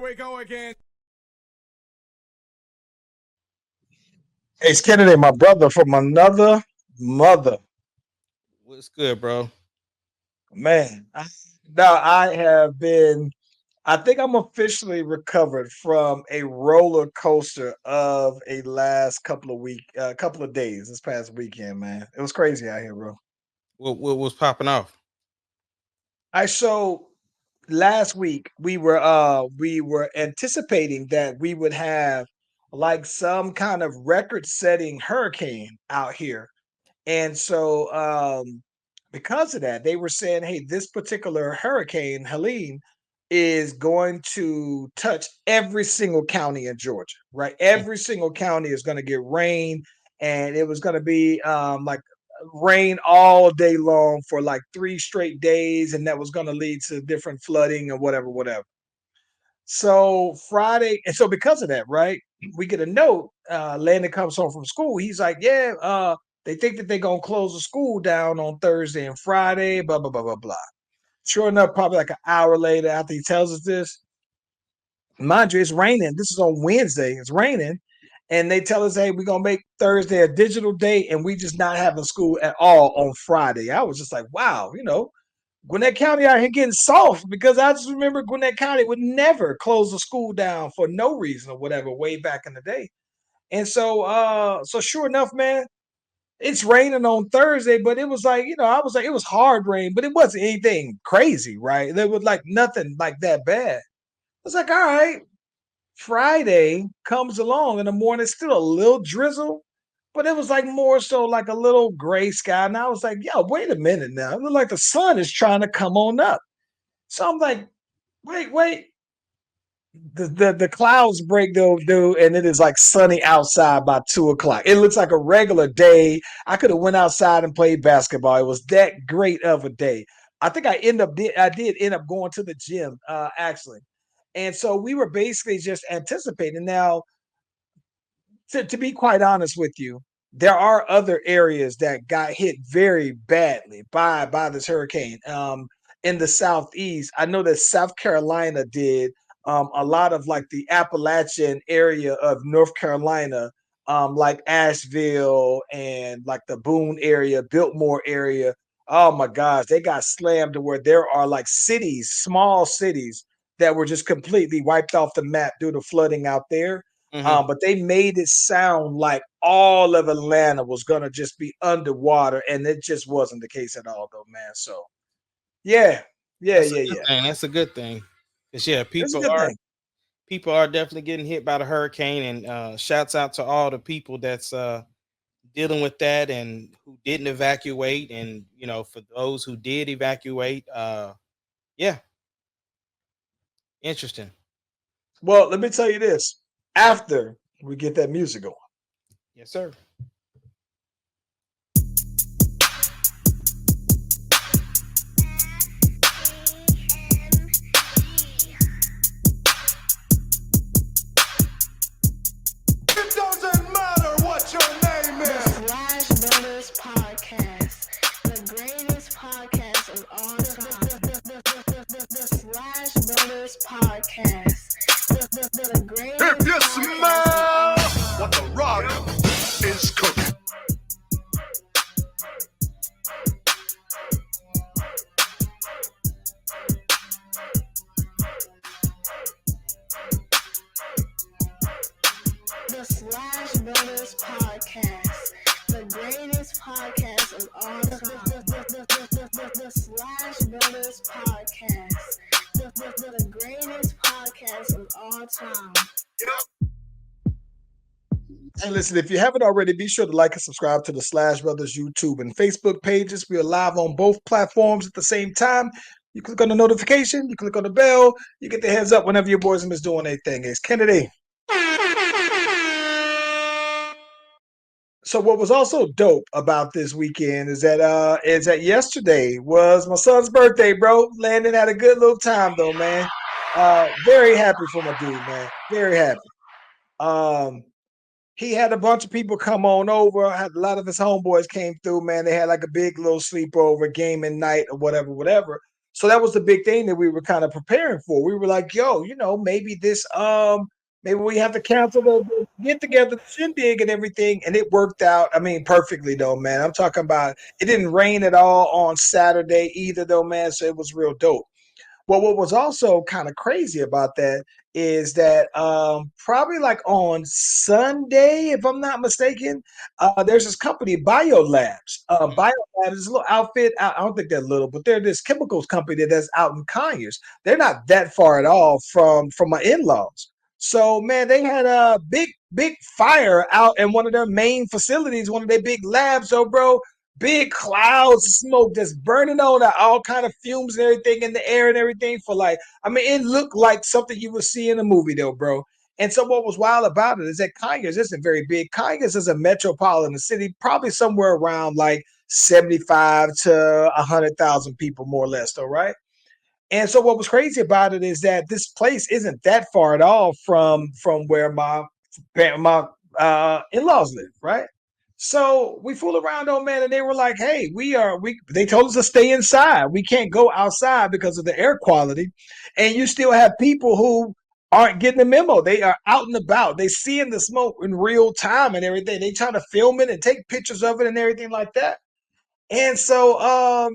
we go again. Hey, it's Kennedy, my brother from another mother. What's good, bro? Man, now I have been, I think I'm officially recovered from a roller coaster of a last couple of days this past weekend, man. It was crazy out here, bro. What was popping off? I so last week we were anticipating that we would have like some kind of record setting hurricane out here. And so, because of that, they were saying, hey, this particular hurricane, Helene, is going to touch every single county in Georgia, right? Mm. Every single county is going to get rain, and it was going to be like rain all day long for like 3 straight days, and that was going to lead to different flooding or whatever, whatever. So Friday, and so because of that, right, we get a note. Landon comes home from school. He's like, "Yeah, they think that they're gonna close the school down on Thursday and Friday." Blah blah blah blah blah. Sure enough, probably like an hour later, after he tells us this, mind you, it's raining. This is on Wednesday. It's raining, and they tell us, "Hey, we're gonna make Thursday a digital day, and we just not having school at all on Friday." I was just like, "Wow, Gwinnett County out here getting soft because I just remember Gwinnett County would never close the school down for no reason or whatever way back in the day. And so sure enough, man, it's raining on Thursday, but it was like, I was like, it was hard rain, but it wasn't anything crazy, right? There was like nothing like that bad. I was like, all right, Friday comes along in the morning, still a little drizzle, but it was like more so like a little gray sky. And I was like, yo, wait a minute now. It looked like the sun is trying to come on up. So I'm like, wait. The clouds break though, dude, and it is like sunny outside by 2 o'clock. It looks like a regular day. I could have went outside and played basketball. It was that great of a day. I think I did end up going to the gym, actually. And so we were basically just anticipating. Now, to be quite honest with you, there are other areas that got hit very badly by this hurricane. In the southeast, I know that South Carolina did. A lot of like the Appalachian area of North Carolina, like Asheville and like the Boone area, Biltmore area. Oh my gosh, they got slammed to where there are like cities, small cities that were just completely wiped off the map due to flooding out there. Hmm. But they made it sound like all of Atlanta was gonna just be underwater, and it just wasn't the case at all, though, man. So yeah, yeah, That's a yeah, good yeah. thing. That's a good thing. 'Cause, yeah, It's a good thing. people are definitely getting hit by the hurricane, and shouts out to all the people that's dealing with that and who didn't evacuate, and for those who did evacuate, yeah, interesting. Well, let me tell you this. After we get that music going. Yes, sir. It doesn't matter what your name The is. Slash Brothers Podcast, the greatest podcast of all time. The Slash Brothers Podcast, the greatest If you podcast of smell all time. what the rock is cooking. The Slash Brothers Podcast, the greatest podcast of all time. The Slash Brothers Podcast, the greatest podcast of all time. Hey, listen, if you haven't already, be sure to like and subscribe to the Slash Brothers YouTube and Facebook pages. We are live on both platforms at the same time. You click on the notification, you click on the bell, you get the heads up whenever your boys is doing their thing. It's Kennedy. So what was also dope about this weekend is that yesterday was my son's birthday, bro. Landon had a good little time though, man. Very happy for my dude, man. Very happy. Um, he had a bunch of people come on over. Had a lot of his homeboys came through, man. They had like a big little sleepover gaming night or whatever, whatever. So that was the big thing that we were kind of preparing for. We were like, yo, maybe this maybe we have to cancel the get together, the shindig and everything. And it worked out. I mean, perfectly though, man. I'm talking about it didn't rain at all on Saturday either though, man. So it was real dope. Well, what was also kind of crazy about that is that probably like on Sunday, if I'm not mistaken, there's this company, Biolabs. Biolabs is a little outfit. I don't think they're little, but they're this chemicals company that's out in Conyers. They're not that far at all from my in-laws. So man, they had a big fire out in one of their main facilities, one of their big labs. So bro, big clouds of smoke just burning on that, all kind of fumes and everything in the air and everything for like, I mean, it looked like something you would see in a movie though, bro. And so what was wild about it is that Conyers isn't very big. Conyers is a metropolitan city, probably somewhere around like 75 to 100,000 people, more or less, though, right? And so what was crazy about it is that this place isn't that far at all from where my in-laws live, right? So we fool around, old man, and they were like, "Hey, they told us to stay inside. We can't go outside because of the air quality." And you still have people who aren't getting the memo. They are out and about. They seeing the smoke in real time and everything. They trying to film it and take pictures of it and everything like that. And so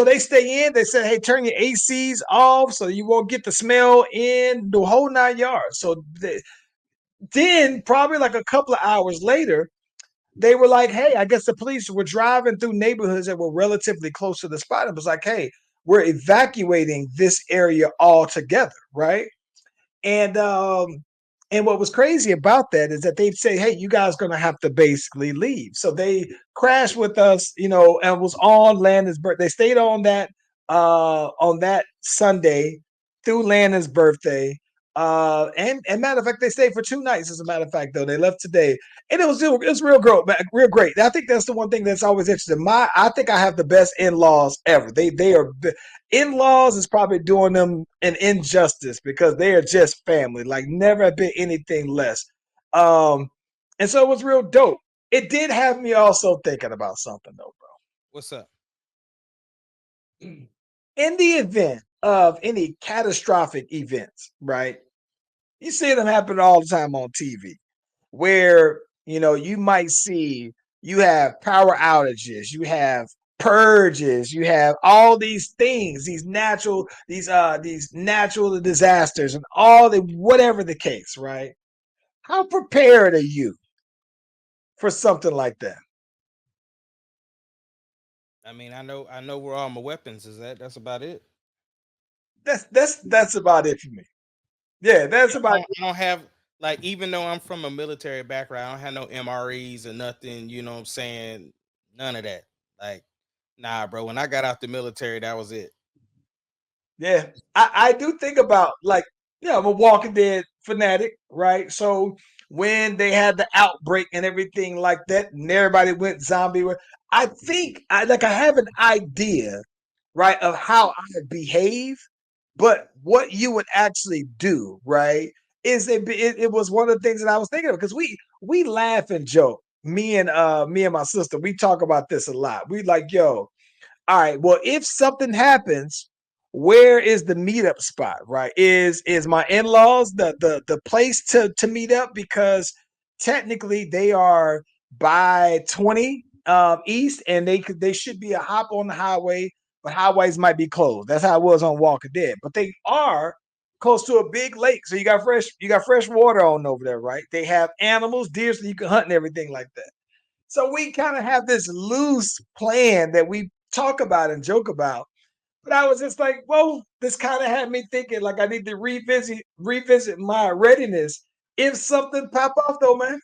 they stay in. They said, "Hey, turn your ACs off so you won't get the smell in the whole 9 yards." Then probably like a couple of hours later, they were like, "Hey, I guess the police were driving through neighborhoods that were relatively close to the spot. It was like, hey, we're evacuating this area altogether, right?" And what was crazy about that is that they'd say, "Hey, you guys are gonna have to basically leave." So they crashed with us, and was on Landon's birthday. They stayed on that Sunday through Landon's birthday. And matter of fact, they stayed for 2 nights. As a matter of fact, though, they left today, and it was real real great. I think that's the one thing that's always interesting. I think I have the best in-laws ever. They are in-laws is probably doing them an injustice because they are just family, like never have been anything less. Um, and so it was real dope. It did have me also thinking about something though, What's up? bro. In the event of any catastrophic events, right? You see them happen all the time on TV, where you might see you have power outages, you have purges, you have all these things, these natural disasters, and all the whatever the case, right? How prepared are you for something like that? I mean, I know where all my weapons is at. That's about it. That's about it for me. Yeah, that's about it. I don't have, like, even though I'm from a military background, I don't have no MREs or nothing. You know what I'm saying? None of that. Like, nah, bro. When I got out the military, that was it. Yeah, I do think about, like, I'm a Walking Dead fanatic, right? So when they had the outbreak and everything like that, and everybody went zombie, I think I have an idea, right, of how I would behave, but what you would actually do, right, is it was one of the things that I was thinking of because we laugh and joke. Me and my sister, we talk about this a lot. We like, yo, all right, well, if something happens, where is the meetup spot? Right? Is my in-laws the place to meet up? Because technically they are by 20 east, and they should be a hop on the highway, but highways might be closed. That's how it was on Walker Dead. But they are close to a big lake, so you got fresh water on over there, right? They have animals, deer, so you can hunt and everything like that. So we kind of have this loose plan that we talk about and joke about. But I was just like, well, this kind of had me thinking like I need to revisit my readiness if something pop off though, man.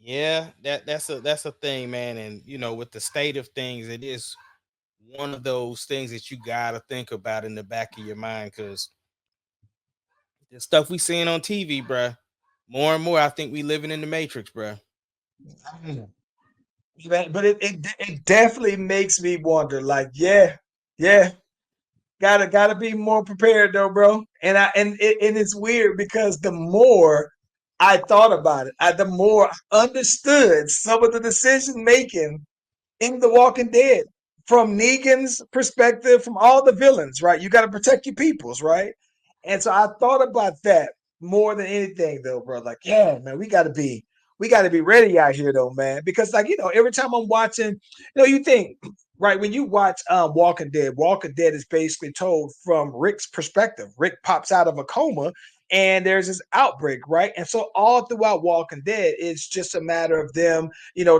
Yeah, that's a thing, man. And with the state of things, it is one of those things that you gotta think about in the back of your mind because the stuff we seeing on TV, bruh. More and more, I think we living in the Matrix, bruh. But it definitely makes me wonder, like, yeah, gotta be more prepared though, bro. And it's weird because the more I thought about it, the more I understood some of the decision making in The Walking Dead from Negan's perspective, from all the villains, right? You got to protect your peoples, right? And so I thought about that more than anything, though, bro. Like, yeah, man, we got to be ready out here, though, man. Because, like, every time I'm watching, you think, right, when you watch Walking Dead is basically told from Rick's perspective. Rick pops out of a coma and there's this outbreak, right? And so all throughout Walking Dead, it's just a matter of them,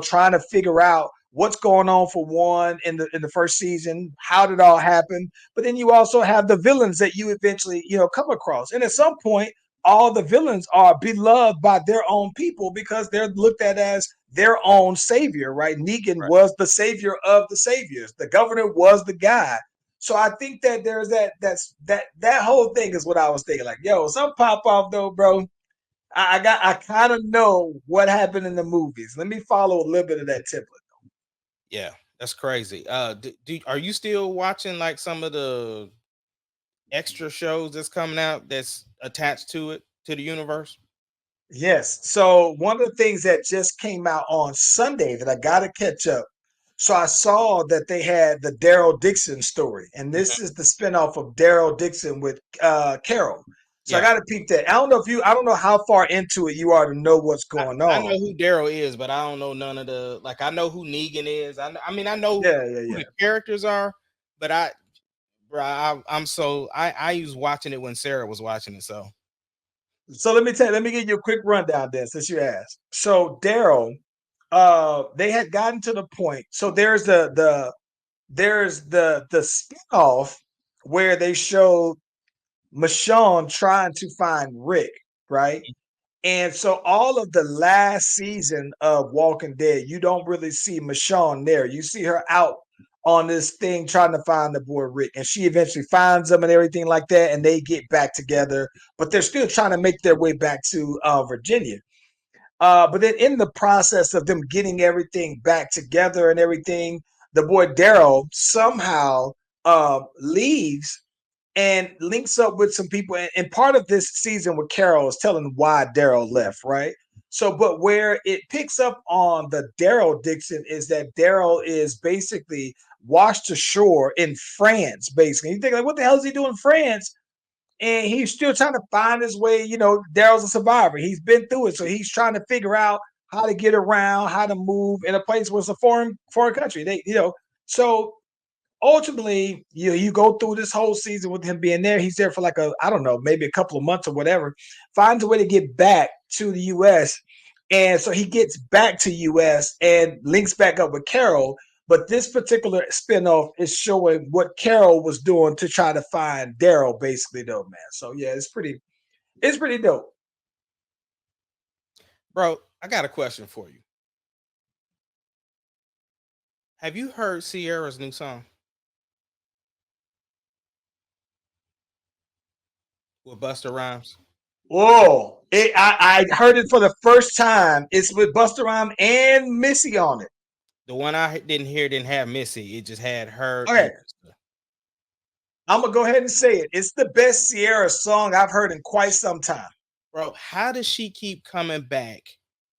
trying to figure out what's going on for one in the first season, how did it all happen? But then you also have the villains that you eventually, come across. And at some point, all the villains are beloved by their own people because they're looked at as their own savior, right? Negan Right. was the savior of the saviors. The governor was the guy. So I think that there's that whole thing is what I was thinking. Like, yo, some pop off though, bro. I kind of know what happened in the movies. Let me follow a little bit of that template. Yeah, that's crazy. Are you still watching like some of the extra shows that's coming out that's attached to it, to the universe? Yes. So one of the things that just came out on Sunday that I got to catch up. So I saw that they had the Daryl Dixon story, and Mhm. this is the spinoff of Daryl Dixon with Carol. So I Yeah, got to peep that. I don't know how far into it you are to know what's going I know on. who Daryl is, but I don't know none of the like. I know who Negan is. I know Yeah, yeah, who yeah. the characters are, but bro, I was watching it when Sarah was watching it. So So let me give you a quick rundown then, since you asked. So Daryl, they had gotten to the point. So there's the spinoff where they showed Michonne trying to find Rick, right? And so all of the last season of Walking Dead, you don't really see Michonne there. You see her out on this thing trying to find the boy Rick, and she eventually finds him and everything like that, and they get back together. But they're still trying to make their way back to Virginia. But then in the process of them getting everything back together and everything, the boy Daryl somehow leaves and links up with some people. And part of this season with Carol is telling why Daryl left, right? So, but where it picks up on the Daryl Dixon is that Daryl is basically washed ashore in France, basically. You think, like, what the hell is he doing in France? And he's still trying to find his way. Daryl's a survivor. He's been through it. So he's trying to figure out how to get around, how to move in a place where it's a foreign country. So ultimately, you go through this whole season with him being there. He's there for like I don't know, maybe a couple of months or whatever. Finds a way to get back to the U.S. And so he gets back to U.S. and links back up with Carol. But this particular spinoff is showing what Carol was doing to try to find Daryl, basically, though, man. So yeah, it's pretty dope. bro, I got a question for you. Have you heard Ciara's new song with Busta Rhymes? Whoa! I heard it for the first time. It's with Busta Rhymes and Missy on it. The one I didn't hear didn't have Missy. It just had her and Okay, I'm gonna go ahead and say it. It's the best Ciara song I've heard in quite some time. bro. How does she keep coming back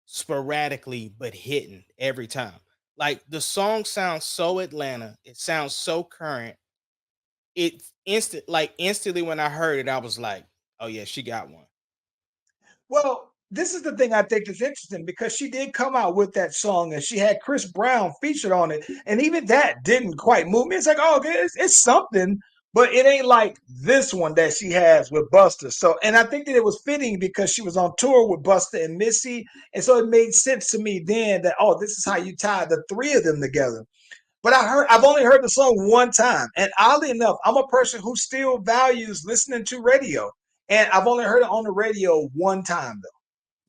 sporadically but hitting every time? Like the song sounds so Atlanta. It sounds so current. Instantly when I heard it, I was like, oh yeah, she got one. Well, this is the thing I think is interesting because she did come out with that song and she had Chris Brown featured on it, and even that didn't quite move me. It's like, oh, okay, it's something, but it ain't like this one that she has with Busta. So, and I think that it was fitting because she was on tour with Busta and Missy, and so it made sense to me then that, oh, this is how you tie the three of them together. But I've only heard the song one time. And oddly enough, I'm a person who still values listening to radio. And I've only heard it on the radio one time though.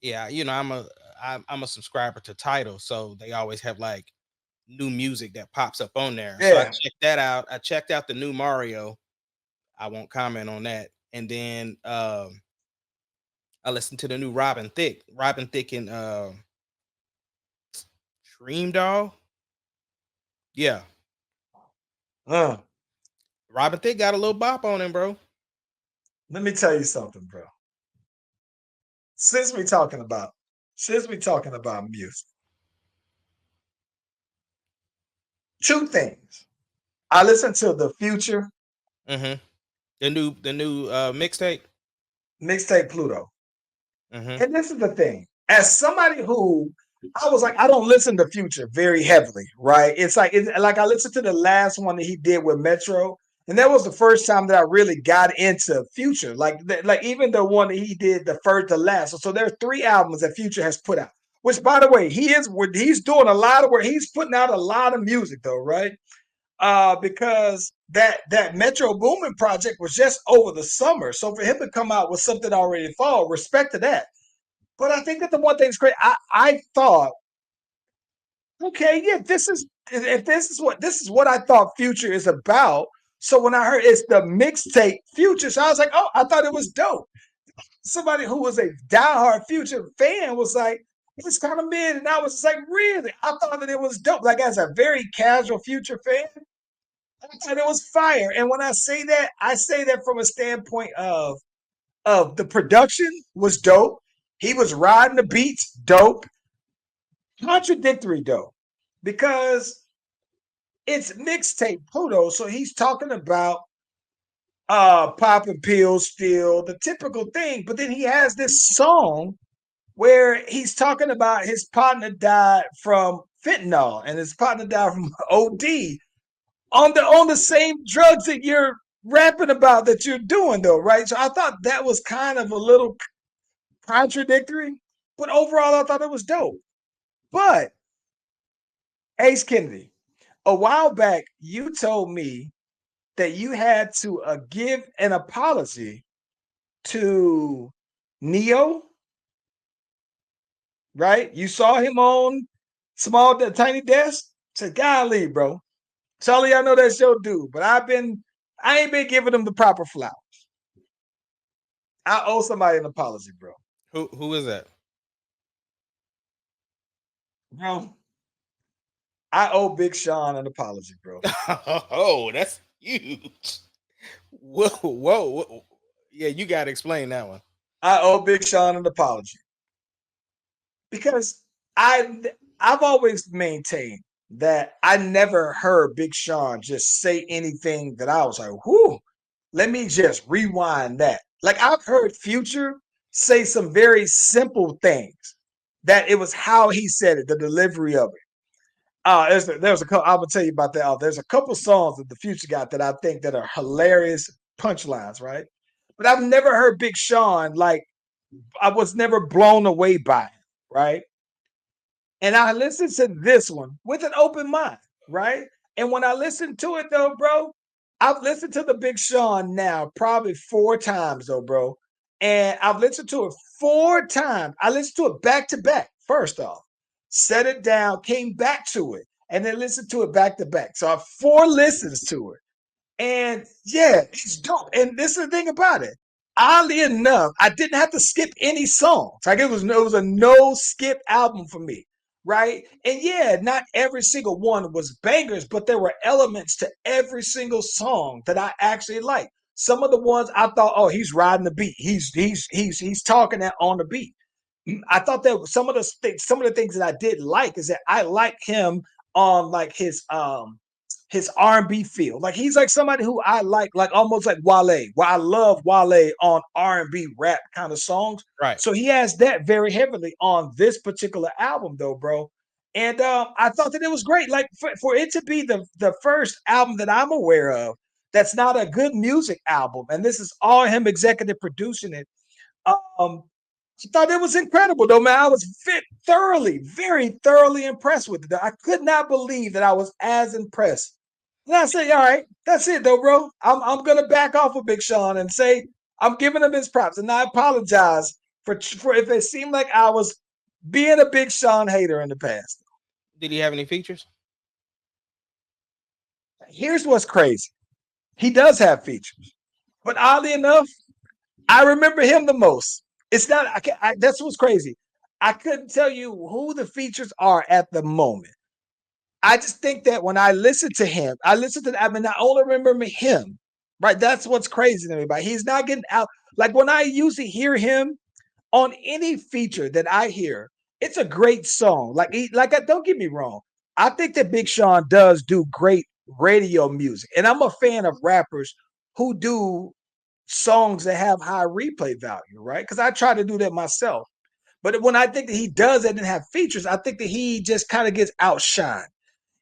Yeah, I'm a subscriber to Title, so they always have like new music that pops up on there. So I Yeah. checked that out. I checked out the new Mario. I won't comment on that. And then I listened to the new Robin Thicke and Dream Doll. Yeah, Uh, Robin Thicke got a little bop on him, bro. Let me tell you something, bro. Since we talking about since we talking about music, two things. I listened to the Future Mm-hmm. The new mixtape. mixtape Pluto. Mm-hmm. And this is the thing. As somebody who I was like, I don't listen to Future very heavily, right? It's like I listened to the last one that he did with Metro, and that was the first time that I really got into Future. Like even the one that he did the first to last. So there are 3 albums that Future has put out. Which, by the way, he's doing a lot of work. He's putting out a lot of music, though, right? Because that Metro Boomin project was just over the summer. So for him to come out with something already fall, respect to that. But I think that the one thing's great. I thought, okay, yeah, this is what I thought Future is about. So when I heard it's the mixtape Future, so I was like, oh, I thought it was dope. Somebody who was a diehard Future fan was like, it's kind of mid, and I was just like, really? I thought that it was dope. Like as a very casual Future fan, I thought it was fire. And when I say that from a standpoint of the production was dope. He was riding the beats, dope. Contradictory though, because it's mixtape Pluto, so he's talking about popping pills still, the typical thing. But then he has this song where he's talking about his partner died from fentanyl and his partner died from OD on the same drugs that you're rapping about that you're doing though, right? So I thought that was kind of a little contradictory, but overall I thought it was dope. But Ace Kennedy, a while back, you told me that you had to give an apology to Neo, right? You saw him on the tiny desk. Said, "Golly, bro, Charlie, I know that's your dude, but I ain't been giving him the proper flower. I owe somebody an apology, bro. Who is that? Bro, I owe Big Sean an apology, bro. Oh, that's huge. Whoa. Yeah, you got to explain that one. I owe Big Sean an apology because I've always maintained that I never heard Big Sean just say anything that I was like, whoo, let me just rewind that. Like I've heard Future say some very simple things that it was how he said it, the delivery of it. There's a couple. I'm gonna tell you about that. There's a couple songs that the Future got that I think that are hilarious punchlines, right? But I've never heard Big Sean like I was never blown away by him, right? And I listened to this one with an open mind, right? And when I listened to it though, bro, I've listened to the Big Sean now probably 4 times though, bro. And I've listened to it 4 times. I listened to it back to back, first off, set it down, came back to it, and then listened to it back to back. So I have 4 listens to it. And yeah, it's dope. And this is the thing about it. Oddly enough, I didn't have to skip any songs. Like it was a no skip album for me, right? And yeah, not every single one was bangers, but there were elements to every single song that I actually liked. Some of the ones I thought, oh, he's riding the beat. He's talking that on the beat. I thought that some of the things that I did like is that I like him on like his R&B feel. Like he's like somebody who I like almost like Wale. Well, I love Wale on R&B rap kind of songs. Right. So he has that very heavily on this particular album, though, bro. And I thought that it was great. Like for it to be the first album that I'm aware of that's not a good music album, and this is all him executive producing it. Um, I thought it was incredible, though, man. I was very thoroughly impressed with it. I could not believe that I was as impressed. And I say, all right, that's it, though, bro. I'm gonna back off of Big Sean and say I'm giving him his props, and I apologize for if it seemed like I was being a Big Sean hater in the past. Did he have any features? Here's what's crazy: he does have features, but oddly enough, I remember him the most. It's not. That's what's crazy. I couldn't tell you who the features are at the moment. I just think that when I listen to him, I mean, I only remember him, right? That's what's crazy to me. But he's not getting out. Like when I usually hear him on any feature that I hear, it's a great song. Don't get me wrong. I think that Big Sean does do great radio music. And I'm a fan of rappers who do songs that have high replay value, right? Because I try to do that myself. But when I think that he does that and have features, I think that he just kind of gets outshined.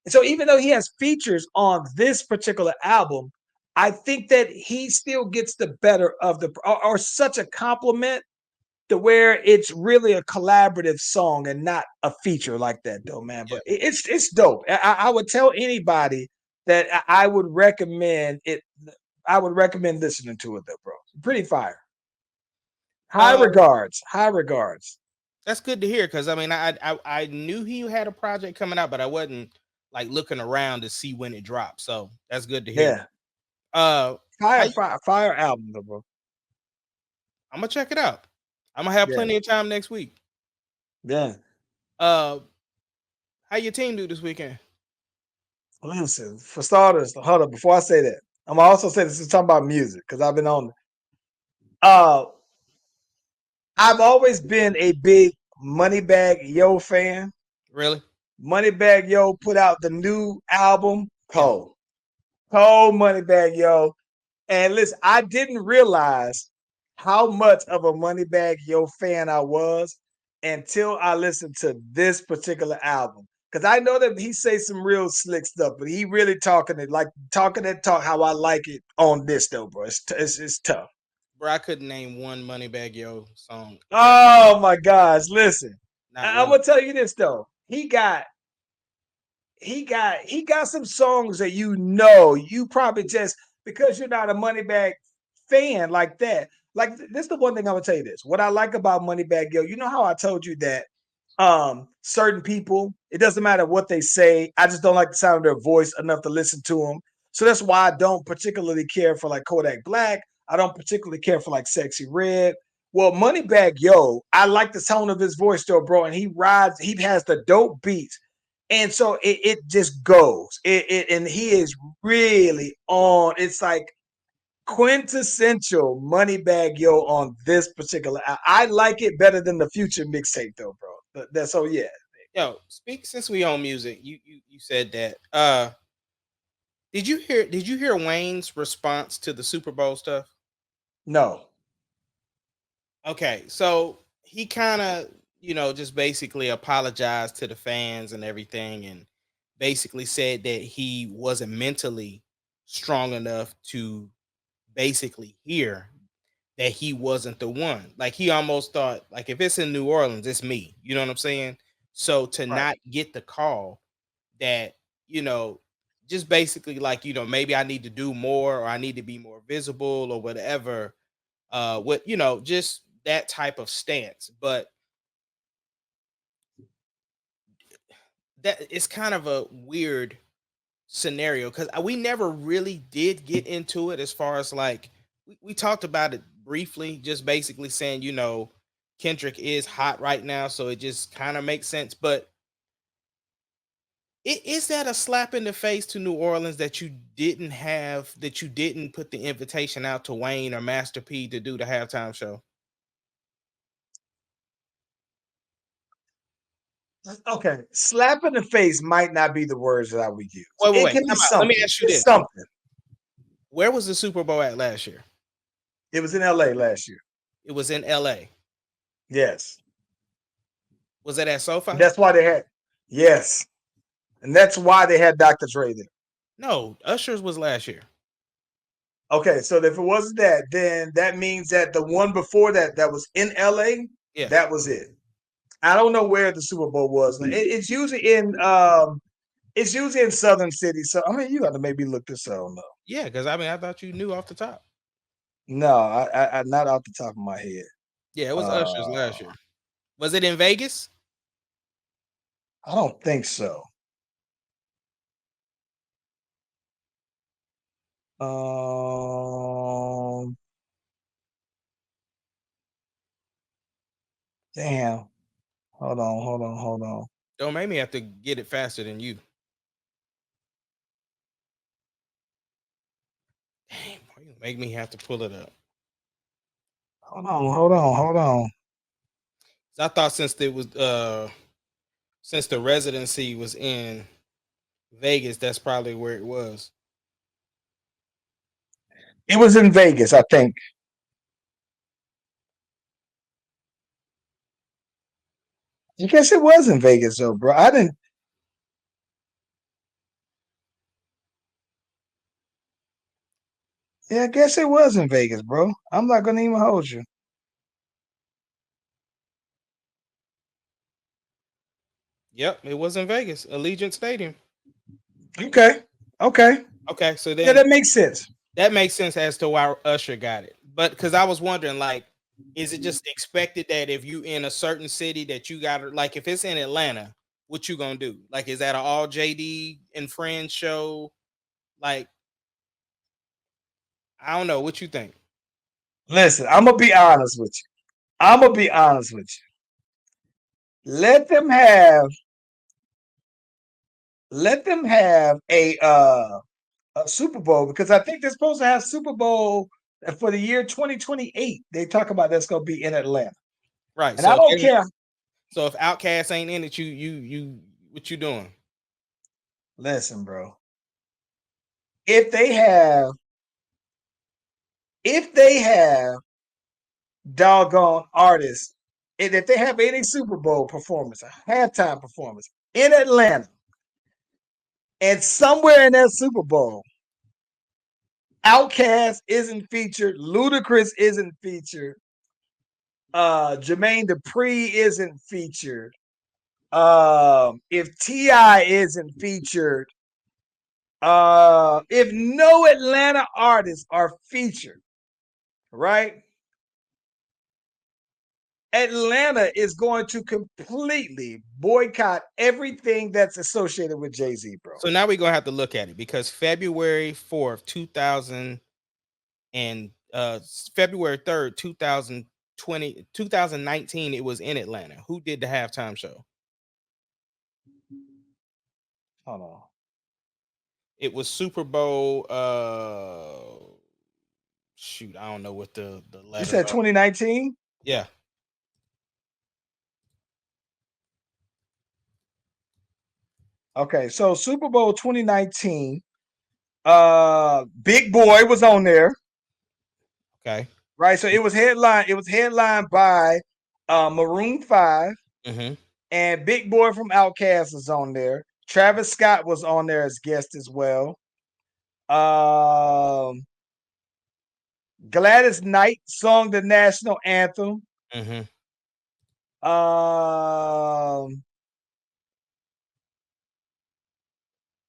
And so even though he has features on this particular album, I think that he still gets the better of or such a compliment to where it's really a collaborative song and not a feature like that, though, man. Yeah. But it's dope. I would tell anybody that I would recommend it. I would recommend listening to it, though, bro. Pretty fire. High regards. High regards. That's good to hear because I mean I knew he had a project coming out, but I wasn't like looking around to see when it dropped. So that's good to hear. Yeah. How Fire album, though, bro. I'm gonna check it out. I'm gonna have Yeah. plenty of time next week. Yeah. How your team do this weekend? Listen, for starters, hold up. Before I say that, I'm gonna also say this is talking about music because I've been on. I've always been a big Moneybagg Yo fan. Really? Moneybagg Yo put out the new album, Yeah. Cold Moneybagg Yo. And listen, I didn't realize how much of a Moneybagg Yo fan I was until I listened to this particular album. Because I know that he says some real slick stuff, but he really talking that talk how I like it on this though, bro. It's tough. Bro, I couldn't name one Moneybagg Yo song. Oh my gosh, listen. I'm One. gonna tell you this though. He got some songs that you probably just because you're not a Moneybagg fan like that. Like this is the one thing I'm gonna tell you this. What I like about Moneybagg Yo, you know how I told you that certain people, it doesn't matter what they say, I just don't like the sound of their voice enough to listen to them. So that's why I don't particularly care for like Kodak Black. I don't particularly care for like Sexy Red. Well, Moneybagg Yo, I like the tone of his voice though, bro. And he has the dope beats. And so it just goes. And he is really on. It's like quintessential Moneybagg Yo on this particular. I like it better than the Future mixtape though, bro. That's so yeah. Yo, since we on music, you said that. Did you hear Wayne's response to the Super Bowl stuff? No. Okay, so he kind of, just basically apologized to the fans and everything and basically said that he wasn't mentally strong enough to basically hear that he wasn't the one. Like he almost thought, like if it's in New Orleans, it's me. You know what I'm saying? So to Right. not get the call that, just basically like, maybe I need to do more or I need to be more visible or whatever. Just that type of stance. But that it's kind of a weird scenario because we never really did get into it as far as like we talked about it briefly, just basically saying, Kendrick is hot right now, so it just kind of makes sense. But is that a slap in the face to New Orleans that you didn't put the invitation out to Wayne or Master P to do the halftime show? Okay. Slap in the face might not be the words that I would use. Wait. Can be Time out. something. Let me ask you this. Something. Where was the Super Bowl at last year? It was in LA last year. It was in LA. Yes. Was it at SoFi? That's why they had yes. And that's why they had Dr. Dre there. No, Usher's was last year. Okay, so if it wasn't that, then that means that the one before that was in LA, Yeah. that was it. I don't know where the Super Bowl was. It's usually in southern cities. So I mean, you got to maybe look this up. No, Yeah, because I thought you knew off the top. no, I not off the top of my head. Yeah, it was Usher's last year. Was it in Vegas? I don't think so. Damn. Hold on. Don't make me have to get it faster than you. Damn, why you make me have to pull it up? Hold on. So I thought since the residency was in Vegas, that's probably where it was. It was in Vegas, I think. I guess it was in Vegas though, bro. I didn't. Yeah, I guess it was in Vegas, bro. I'm not gonna even hold you. Yep, it was in Vegas, Allegiant Stadium. Okay. Okay. Okay, so Yeah, then that makes sense. that makes sense as to why Usher got it. But because I was wondering, like, is it just expected that if you in a certain city that you got to, like, if it's in Atlanta, what you gonna do? Like, is that an all JD and Friends show? Like, I don't know. What you think? Listen, I'm gonna be honest with you. I'm gonna be honest with you. Let them have a Super Bowl because I think they're supposed to have Super Bowl for the year 2028. They talk about that's gonna be in Atlanta, Right. and I don't care. So if Outkast ain't in it, you what you doing? Listen, bro. If they have, if they have doggone artists, and if they have any Super Bowl performance, a halftime performance in Atlanta, and somewhere in that Super Bowl, Outkast isn't featured, Ludacris isn't featured, Jermaine Dupri isn't featured. If Ti isn't featured, if no Atlanta artists are featured, right? Atlanta is going to completely boycott everything that's associated with Jay-Z, bro. So now we're gonna have to look at it because February 4th, 2000 and February 3rd, 2019, it was in Atlanta. Who did the halftime show? Hold on. It was Super Bowl. Shoot, I don't know what the You letters said are. 2019? Yeah. Okay, so Super Bowl 2019, Big Boy was on there, Okay. right? So it was headlined by Maroon 5, Mm-hmm. and Big Boy from Outkast was on there. Travis Scott was on there as guest as well. Gladys Knight sung the national anthem. Mm-hmm.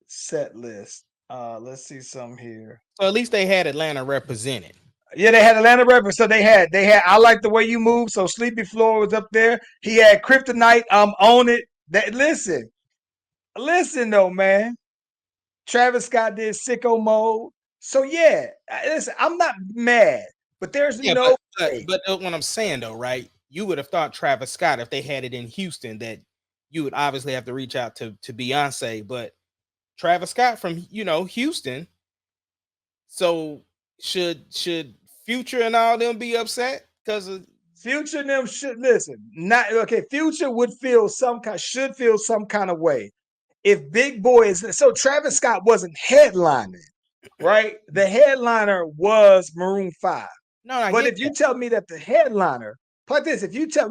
Set list. Let's see some here. So at least they had Atlanta represented. Yeah, they had Atlanta rappers. So they had I Like the Way You Move. So Sleepy Floor was up there. He had Kryptonite, On It. That listen though, man. Travis Scott did Sicko Mode. So yeah, listen, I'm not mad, but there's Yeah, no way. but what I'm saying though, right? You would have thought Travis Scott, if they had it in Houston, that you would obviously have to reach out to Beyonce, but Travis Scott from Houston. So should Future and all them be upset because of Future and them should listen. Not okay. Future should feel some kind of way if Big Boy is so. Travis Scott wasn't headlining, right? The headliner was Maroon 5. no? I But get if you that. tell me that the headliner, like this, if you tell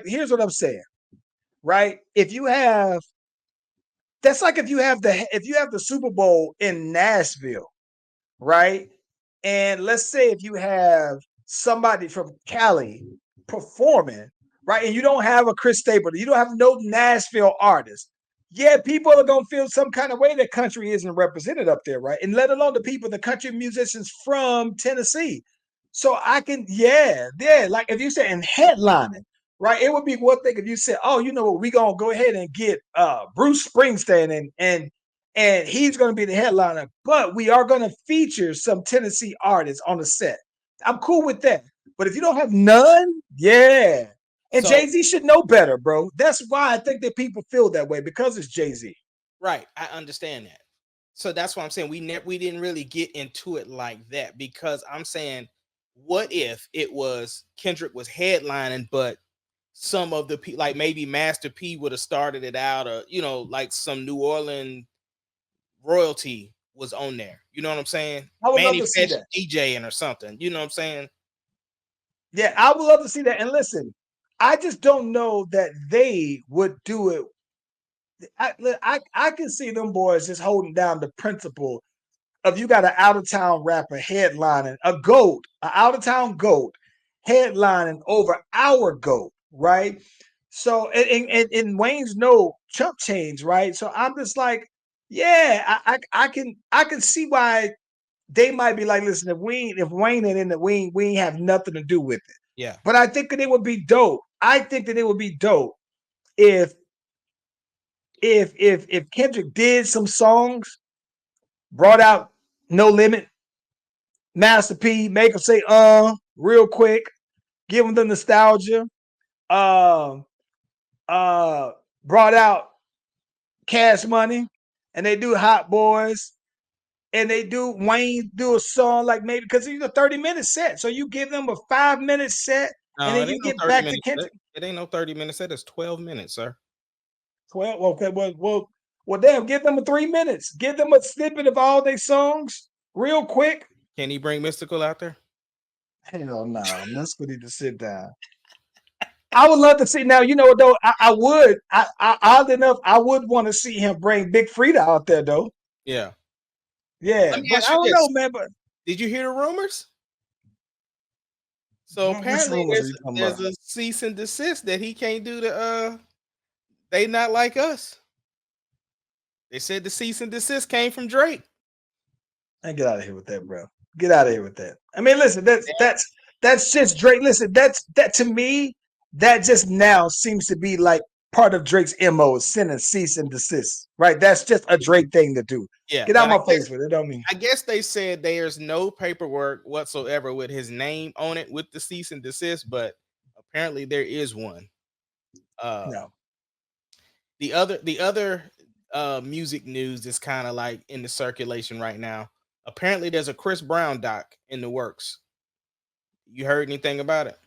here's what I'm saying, right? If you have that's like if you have the Super Bowl in Nashville, right? And let's say if you have somebody from Cali performing, right? And you don't have a Chris Stapleton, you don't have no Nashville artist. Yeah, people are gonna feel some kind of way that country isn't represented up there, right? And let alone the country musicians from Tennessee. So I can, yeah. Like if you said in headlining, right? It would be one thing if you said, "Oh, you know what? We gonna go ahead and get Bruce Springsteen and he's going to be the headliner, but we are going to feature some Tennessee artists on the set." I'm cool with that. But if you don't have none, yeah. And So Jay-Z should know better, bro. That's why I think that people feel that way because it's Jay-Z. right, I understand that. So that's what I'm saying. We didn't really get into it like that because I'm saying, what if it was Kendrick was headlining, but some of the like maybe Master P would have started it out, or like some New Orleans royalty was on there. You know what I'm saying? I would love Manny to see Fresh that. DJing or something. You know what I'm saying? Yeah, I would love to see that. And listen, I just don't know that they would do it. I can see them boys just holding down the principle of you got an out of town rapper headlining a goat, an out of town goat headlining over our goat, right? So and Wayne's no chump change, right? So I'm just like, yeah, I can see why they might be like, listen, if Wayne ain't in it, we ain't have nothing to do with it. Yeah. But I think that it would be dope. I think that it would be dope if if Kendrick did some songs, brought out No Limit, Master P, make them say real quick, give them the nostalgia. Uh uh brought out Cash Money, and they do Hot Boys, and they do Wayne do a song like maybe because it's a 30-minute set. So you give them a 5-minute set, and No, then it ain't you no get 30 back to minutes. Kendrick. It ain't no 30 minutes. That is 12 minutes, sir. 12. Okay, well, damn, give them a 3 minutes. Give them a snippet of all their songs real quick. Can he bring Mystical out there? Hell no, that's what need to sit down. I would love to see now. You know, though, I would. Oddly enough, I would want to see him bring Big Frida out there, though. Yeah. Yeah, Let me but ask I you don't know, this. man. But Did you hear the rumors? So which apparently rumors are you talking there's about? a cease and desist that he can't do the they not like us. They said the cease and desist came from Drake. And get out of here with that, bro. Get out of here with that. I mean, listen, that's just Drake. Listen, that to me, that just now seems to be like part of Drake's MO is sending cease and desist. Right? That's just a Drake thing to do. Yeah, Get out but my face with it. Don't mean I guess they said there's no paperwork whatsoever with his name on it with the cease and desist, but apparently there is one. Uh no. the other music news that's kind of like in the circulation right now. Apparently there's a Chris Brown doc in the works. You heard anything about it?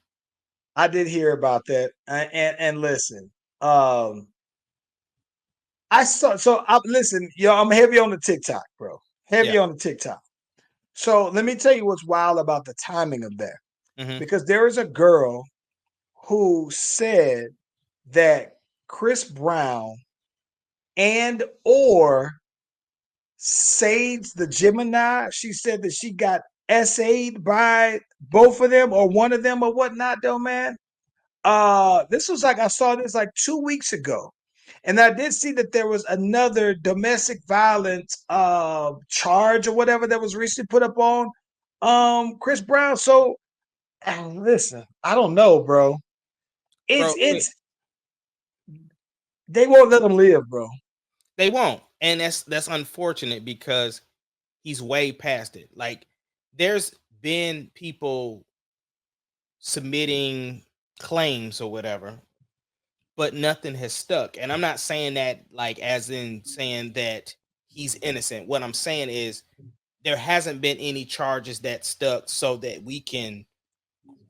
I did hear about that. And listen, um, I saw so I listen, yo, I'm heavy on the TikTok, bro. Yeah. Heavy on the TikTok. So let me tell you what's wild about the timing of that. Hmm. Because there is a girl who said that Chris Brown and or Sage the Gemini, she said that she got SA'd by both of them or one of them or whatnot, though, man. This was like I saw this like 2 weeks ago. And I did see that there was another domestic violence charge or whatever that was recently put up on Chris Brown. So listen, I don't know, bro. Bro, It's they won't let him live, bro. they won't. And that's unfortunate because he's way past it. Like there's been people submitting claims or whatever, but nothing has stuck. And I'm not saying that like as in saying that he's innocent. What I'm saying is there hasn't been any charges that stuck so that we can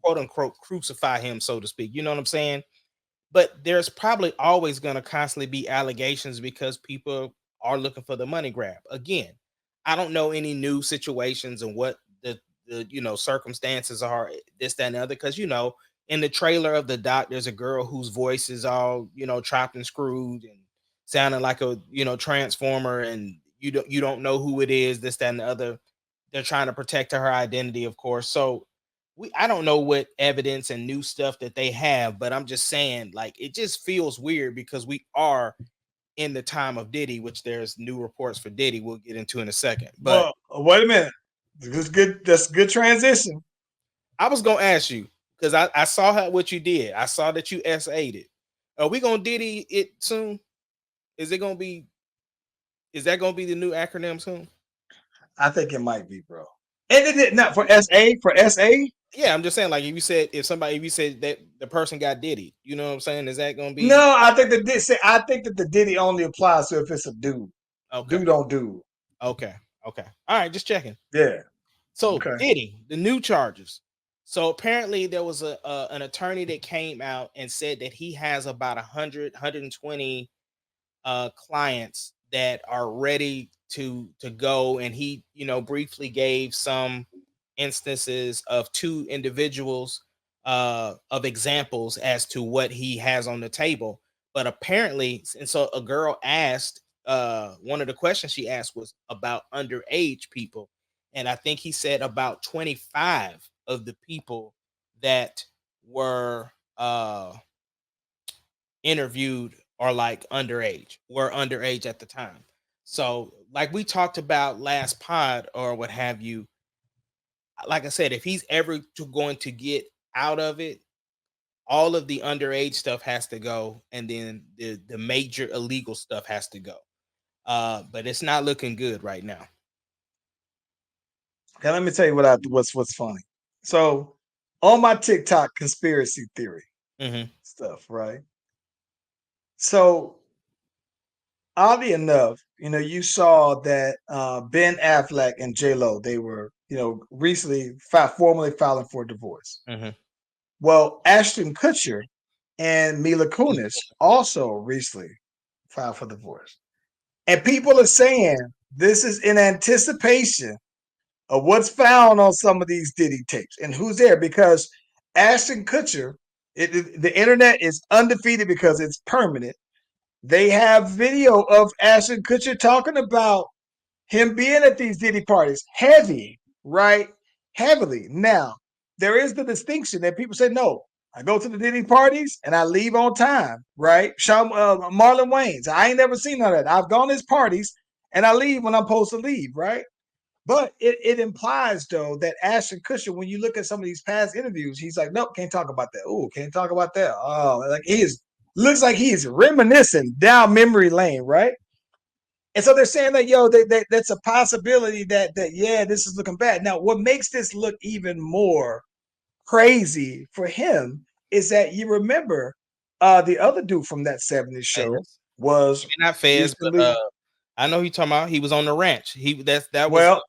quote unquote crucify him, so to speak. You know what I'm saying? But there's probably always going to constantly be allegations because people are looking for the money grab. Again, I don't know any new situations and what the circumstances are, this, that, and the other. Because in the trailer of the doc, there's a girl whose voice is all chopped and screwed and sounding like a transformer, and you don't know who it is, this, that, and the other. They're trying to protect her identity, of course. So I don't know what evidence and new stuff that they have, but I'm just saying, like, it just feels weird because we are in the time of Diddy, which there's new reports for Diddy we'll get into in a second. But Well, wait a minute. That's good. That's a good transition. I was gonna ask you because I saw what you did. I saw that you SA'd it. Are we gonna Diddy it soon? Is it gonna be? Is that gonna be the new acronym soon? I think it might be, bro. And it did not for SA. Yeah, I'm just saying, like, if you said that the person got Diddy, you know what I'm saying? Is that gonna be No, I think that the Diddy only applies to if it's a dude. okay? Dude on dude. Okay, okay. All right, just checking. Yeah. So Okay. Diddy, the new charges. So apparently there was an attorney that came out and said that he has about 100, 120 clients that are ready to go, and he, briefly gave some instances of two individuals, of examples as to what he has on the table. But apparently, and so a girl asked, one of the questions she asked was about underage people, and I think he said about 25 of the people that were interviewed are like were underage at the time. So, like we talked about last pod or what have you, like I said, if he's ever going to get out of it, all of the underage stuff has to go, and then the major illegal stuff has to go. But it's not looking good right now. Okay, let me tell you what's funny. So on my TikTok conspiracy theory Mm-hmm. stuff, right? So oddly enough, you saw that Ben Affleck and J Lo, they were, recently formally filing for divorce. Mm-hmm. Well, Ashton Kutcher and Mila Kunis also recently filed for divorce. And people are saying this is in anticipation of what's found on some of these Diddy tapes and who's there, because Ashton Kutcher, the internet is undefeated because it's permanent. They have video of Ashton Kutcher talking about him being at these Diddy parties, heavy, right? Heavily. Now, there is the distinction that people say, no, I go to the Diddy parties and I leave on time, right? Marlon Wayans, I ain't never seen none of that. I've gone to his parties and I leave when I'm supposed to leave, right? But it implies, though, that Ashton Kutcher, when you look at some of these past interviews, he's like, nope, can't talk about that. Oh, can't talk about that. Oh, like looks like he's reminiscing down memory lane, right? And so they're saying that, that's a possibility that yeah, this is looking bad. Now, what makes this look even more crazy for him is that you remember the other dude from that 70s show Fez. was Not Fez, but recently, I know he talking about he was on the ranch. That was well,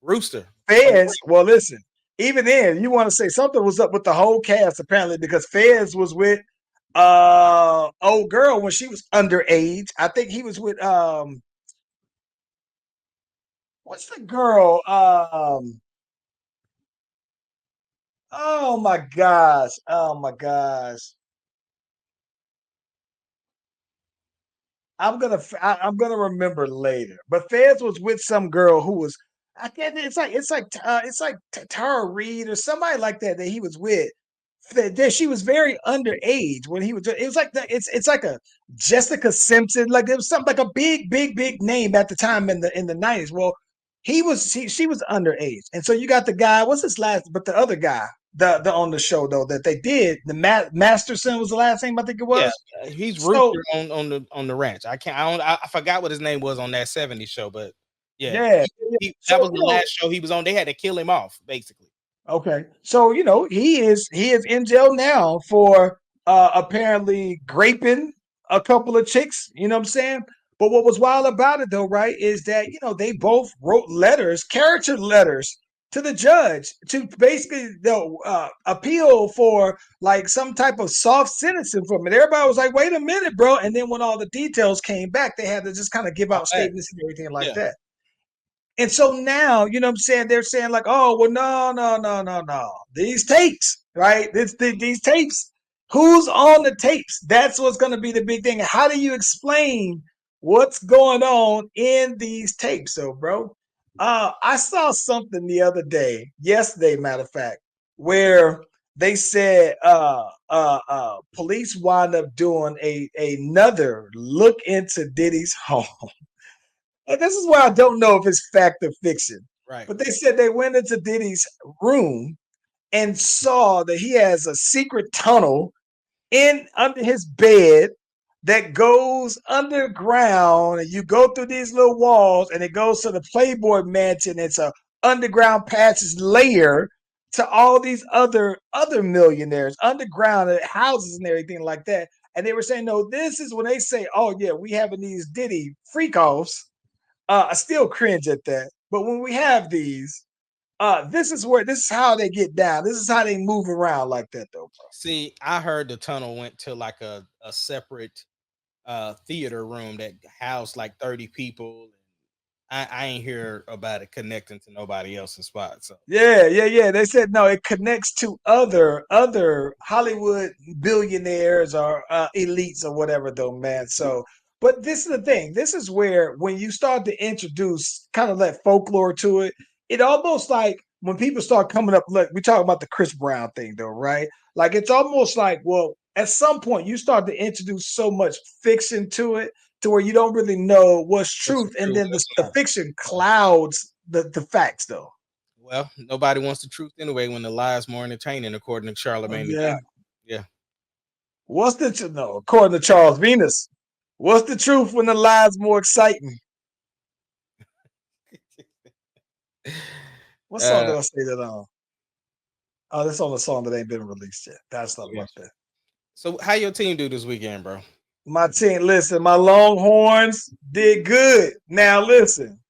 Rooster. Fez, well, listen, even then, you want to say something was up with the whole cast, apparently, because Fez was with old girl when she was underage. I think he was with what's the girl? Oh my gosh. Oh my gosh. I'm gonna remember later. But Fez was with some girl who was, I can't, it's like Tara Reid or somebody like that he was with. That she was very underage when he was. It was like it's like a Jessica Simpson, like it was something like a big name at the time in the 90s. Well, she was underage, and so you got the guy. What's his last? But the other guy, the on the show though that they did, Masterson was the last name I think it Yeah, was. he's So Rooster on the ranch. I forgot what his name was on that 70s show, but yeah, yeah, that so was the last show he was on. They had to kill him off, basically. okay. So, he is in jail now for apparently graping a couple of chicks, you know what I'm saying? But what was wild about it though, right, is that, they both wrote letters, character letters to the judge to basically appeal for like some type of soft sentencing from it. Everybody was like, wait a minute, bro. And then when all the details came back, they had to just kind of give out statements and everything like Yeah. that. And so now, you know what I'm saying? They're saying like, oh, well, no. These tapes, right? These tapes. Who's on the tapes? That's what's going to be the big thing. How do you explain what's going on in these tapes? So, bro, I saw something the other day, yesterday, matter of fact, where they said police wound up doing another look into Diddy's home. And this is where I don't know if it's fact or fiction. Right. But they said they went into Diddy's room and saw that he has a secret tunnel in under his bed that goes underground, and you go through these little walls and it goes to the Playboy Mansion. It's a underground passage layer to all these other millionaires, underground houses and everything like that. And they were saying, no, this is when they say, oh yeah, we having these Diddy freak offs. I still cringe at that. But when we have these, this is how they get down. This is how they move around like that, though, bro. See, I heard the tunnel went to like a separate theater room that housed like 30 people. I ain't hear about it connecting to nobody else's spot. So Yeah. They said no, it connects to other Hollywood billionaires or elites or whatever, though, man. So, but this is the thing. This is where when you start to introduce kind of that folklore to it, it almost like when people start coming up. Look, we talk about the Chris Brown thing, though, right? Like it's almost like, well, at some point you start to introduce so much fiction to it to where you don't really know what's what's truth, and true? then the fiction clouds the facts, though. Well, nobody wants the truth anyway when the lie is more entertaining, according to Charlemagne the Yeah. God. Yeah. What's the no? According to Charles Venus, what's the truth when the lie's more exciting? What song Uh, did I say that on? Oh, that's on the song that ain't been released yet. That's not yeah. about that. So how your team do this weekend, bro? My team, listen, my Longhorns did good. Now listen,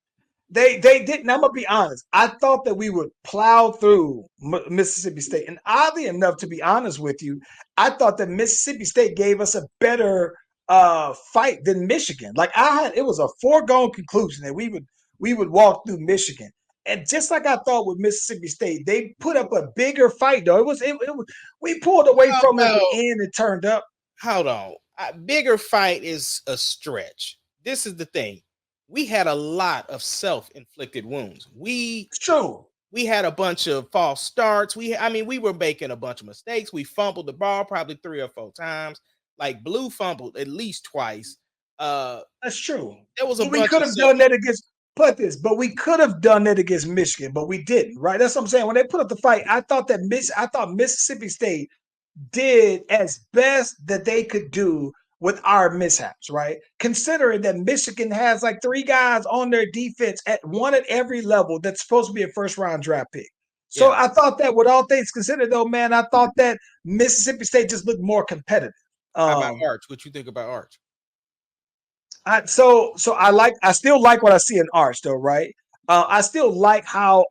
they didn't. I'm gonna be honest. I thought that we would plow through Mississippi State, and oddly enough, to be honest with you, I thought that Mississippi State gave us a better fight than Michigan. Like it was a foregone conclusion that we would walk through Michigan. And just like I thought with Mississippi State, they put up a bigger fight. Though it was we pulled away Well, from them at the no, end and turned up. hold on. A bigger fight is a stretch. This is the thing. We had a lot of self-inflicted wounds. It's true. We had a bunch of false starts. We were making a bunch of mistakes. We fumbled the ball probably 3 or 4 times. Like Blue fumbled at least twice. That's true. There was a But we bunch could of have self. done that against put this, but we could have done that against Michigan, but we didn't, right? That's what I'm saying. When they put up the fight, I thought Mississippi State did as best that they could do with our mishaps, right? Considering that Michigan has like 3 guys on their defense at one at every level that's supposed to be a first round draft pick. So Yeah. I thought that with all things considered, though, man, I thought that Mississippi State just looked more competitive. How about Arch? What you think about Arch? I still like what I see in Arch, though, right? I still like how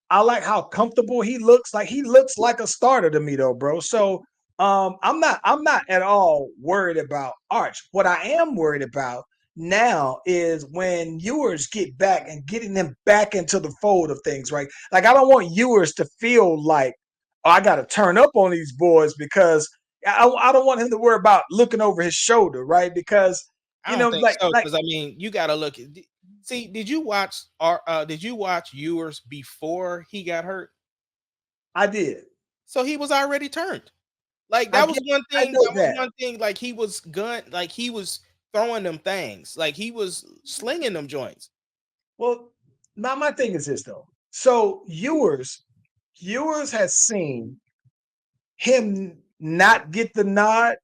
I like how comfortable he looks. Like he looks like a starter to me, though, bro. So I'm not at all worried about Arch. What I am worried about now is when Ewers get back and getting them back into the fold of things, right? Like I don't want Ewers to feel like, oh, I got to turn up on these boys because I don't want him to worry about looking over his shoulder, right? Because I don't think so like because you got to look at. See, did you watch? Did you watch Ewers before he got hurt? I did. So he was already turned. Like I that was get. one I thing. know That was that. one thing. Like he was like he was throwing them things. Like he was slinging them joints. Well, now my thing is this though. So Ewers has seen him not get the nod,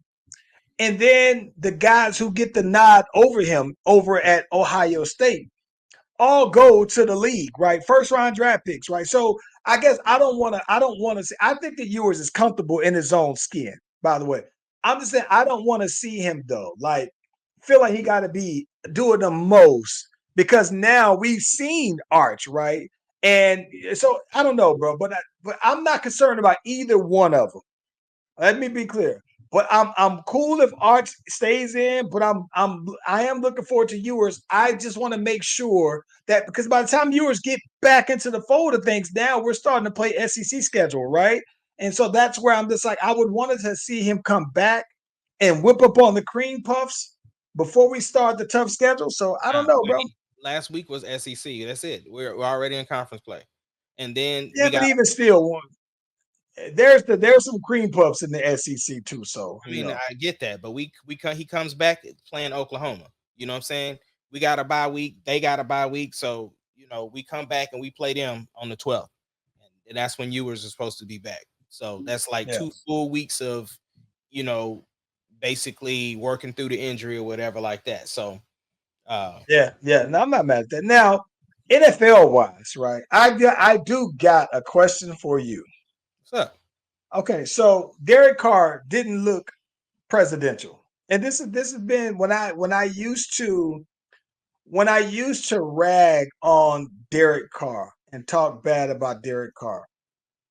and then the guys who get the nod over him over at Ohio State all go to the league, right? First round draft picks, right? So I guess I don't want to see. I think that Ewers is comfortable in his own skin, by the way. I'm just saying I don't want to see him though. Like feel like he got to be doing the most because now we've seen Arch, right? And so I don't know, bro, but I'm not concerned about either one of them. Let me be clear. But I'm cool if Arch stays in, but I am looking forward to Ewers. I just want to make sure that because by the time Ewers get back into the fold of things, now we're starting to play SEC schedule, right? And so that's where I'm just like I would want to see him come back and whip up on the cream puffs before we start the tough schedule. So I don't know, bro. Last week was SEC. That's it. We're already in conference play, and then Yeah, we but got. even still, there's some cream puffs in the SEC too. So I mean, I get that, but he comes back playing Oklahoma. You know what I'm saying? We got a bye week. They got a bye week. So, we come back and we play them on the 12th. And that's when Ewers is supposed to be back. So that's like 2 full weeks of, basically working through the injury or whatever like that. So, yeah. No, I'm not mad at that. Now, NFL wise, right? I do got a question for you. what's up? Okay, so Derek Carr didn't look presidential, and this has been when I used to rag on Derek Carr and talk bad about Derek Carr.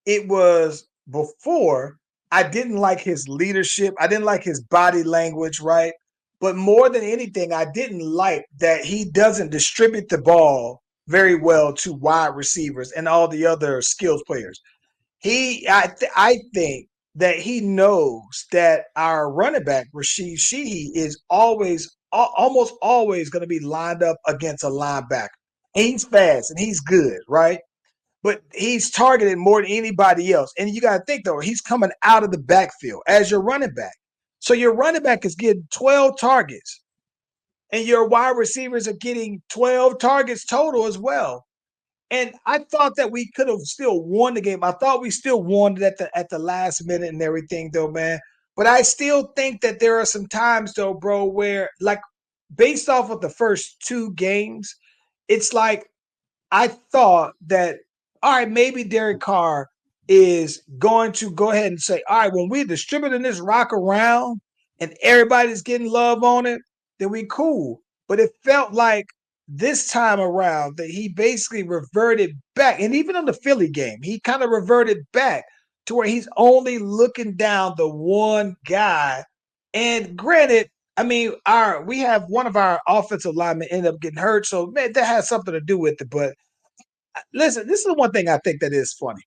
It was before I didn't like his leadership. I didn't like his body language, right? But more than anything, I didn't like that he doesn't distribute the ball very well to wide receivers and all the other skills players. I think that he knows that our running back Rashid Sheehy is almost always going to be lined up against a linebacker. And he's fast and he's good, right? But he's targeted more than anybody else. And you got to think though, he's coming out of the backfield as your running back. So your running back is getting 12 targets, and your wide receivers are getting 12 targets total as well. And I thought that we could have still won the game. I thought we still won it at the last minute and everything, though, man. But I still think that there are some times, though, bro, where like based off of the first two games, it's like I thought that all right, maybe Derek Carr is going to go ahead and say, all right, when we're distributing this rock around and everybody's getting love on it, then we cool. But it felt like this time around that he basically reverted back. And even in the Philly game, he kind of reverted back to where he's only looking down the one guy. And granted, I mean, we have one of our offensive linemen end up getting hurt. So man, that has something to do with it. But listen, this is the one thing I think that is funny.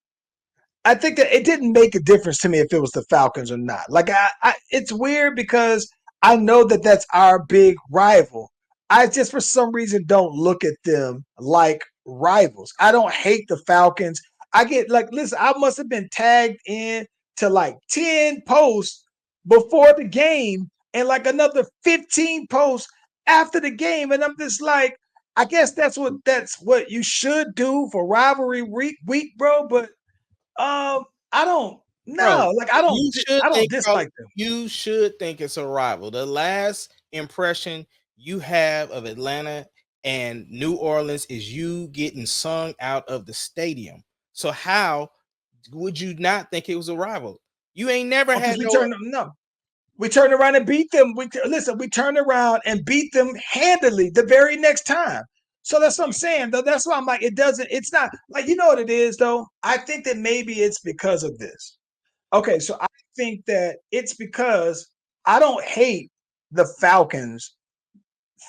I think that it didn't make a difference to me if it was the Falcons or not. Like, it's weird because I know that that's our big rival. I just, for some reason, don't look at them like rivals. I don't hate the Falcons. I get like, listen, I must have been tagged in to like 10 posts before the game and like another 15 posts after the game. And I'm just like, I guess that's what you should do for rivalry week, bro. But I don't Bro, no, like I don't you should I don't think, bro, dislike them. you should think it's a rival. The last impression you have of Atlanta and New Orleans is you getting sung out of the stadium. So how would you not think it was a rival? You ain't never Because had no. we turned around and beat them. We turned around and beat them handily the very next time. So that's what I'm saying, though. That's why I'm like, it's not like you know what it is, though. I think that maybe it's because of this. Okay, so I think that it's because I don't hate the Falcons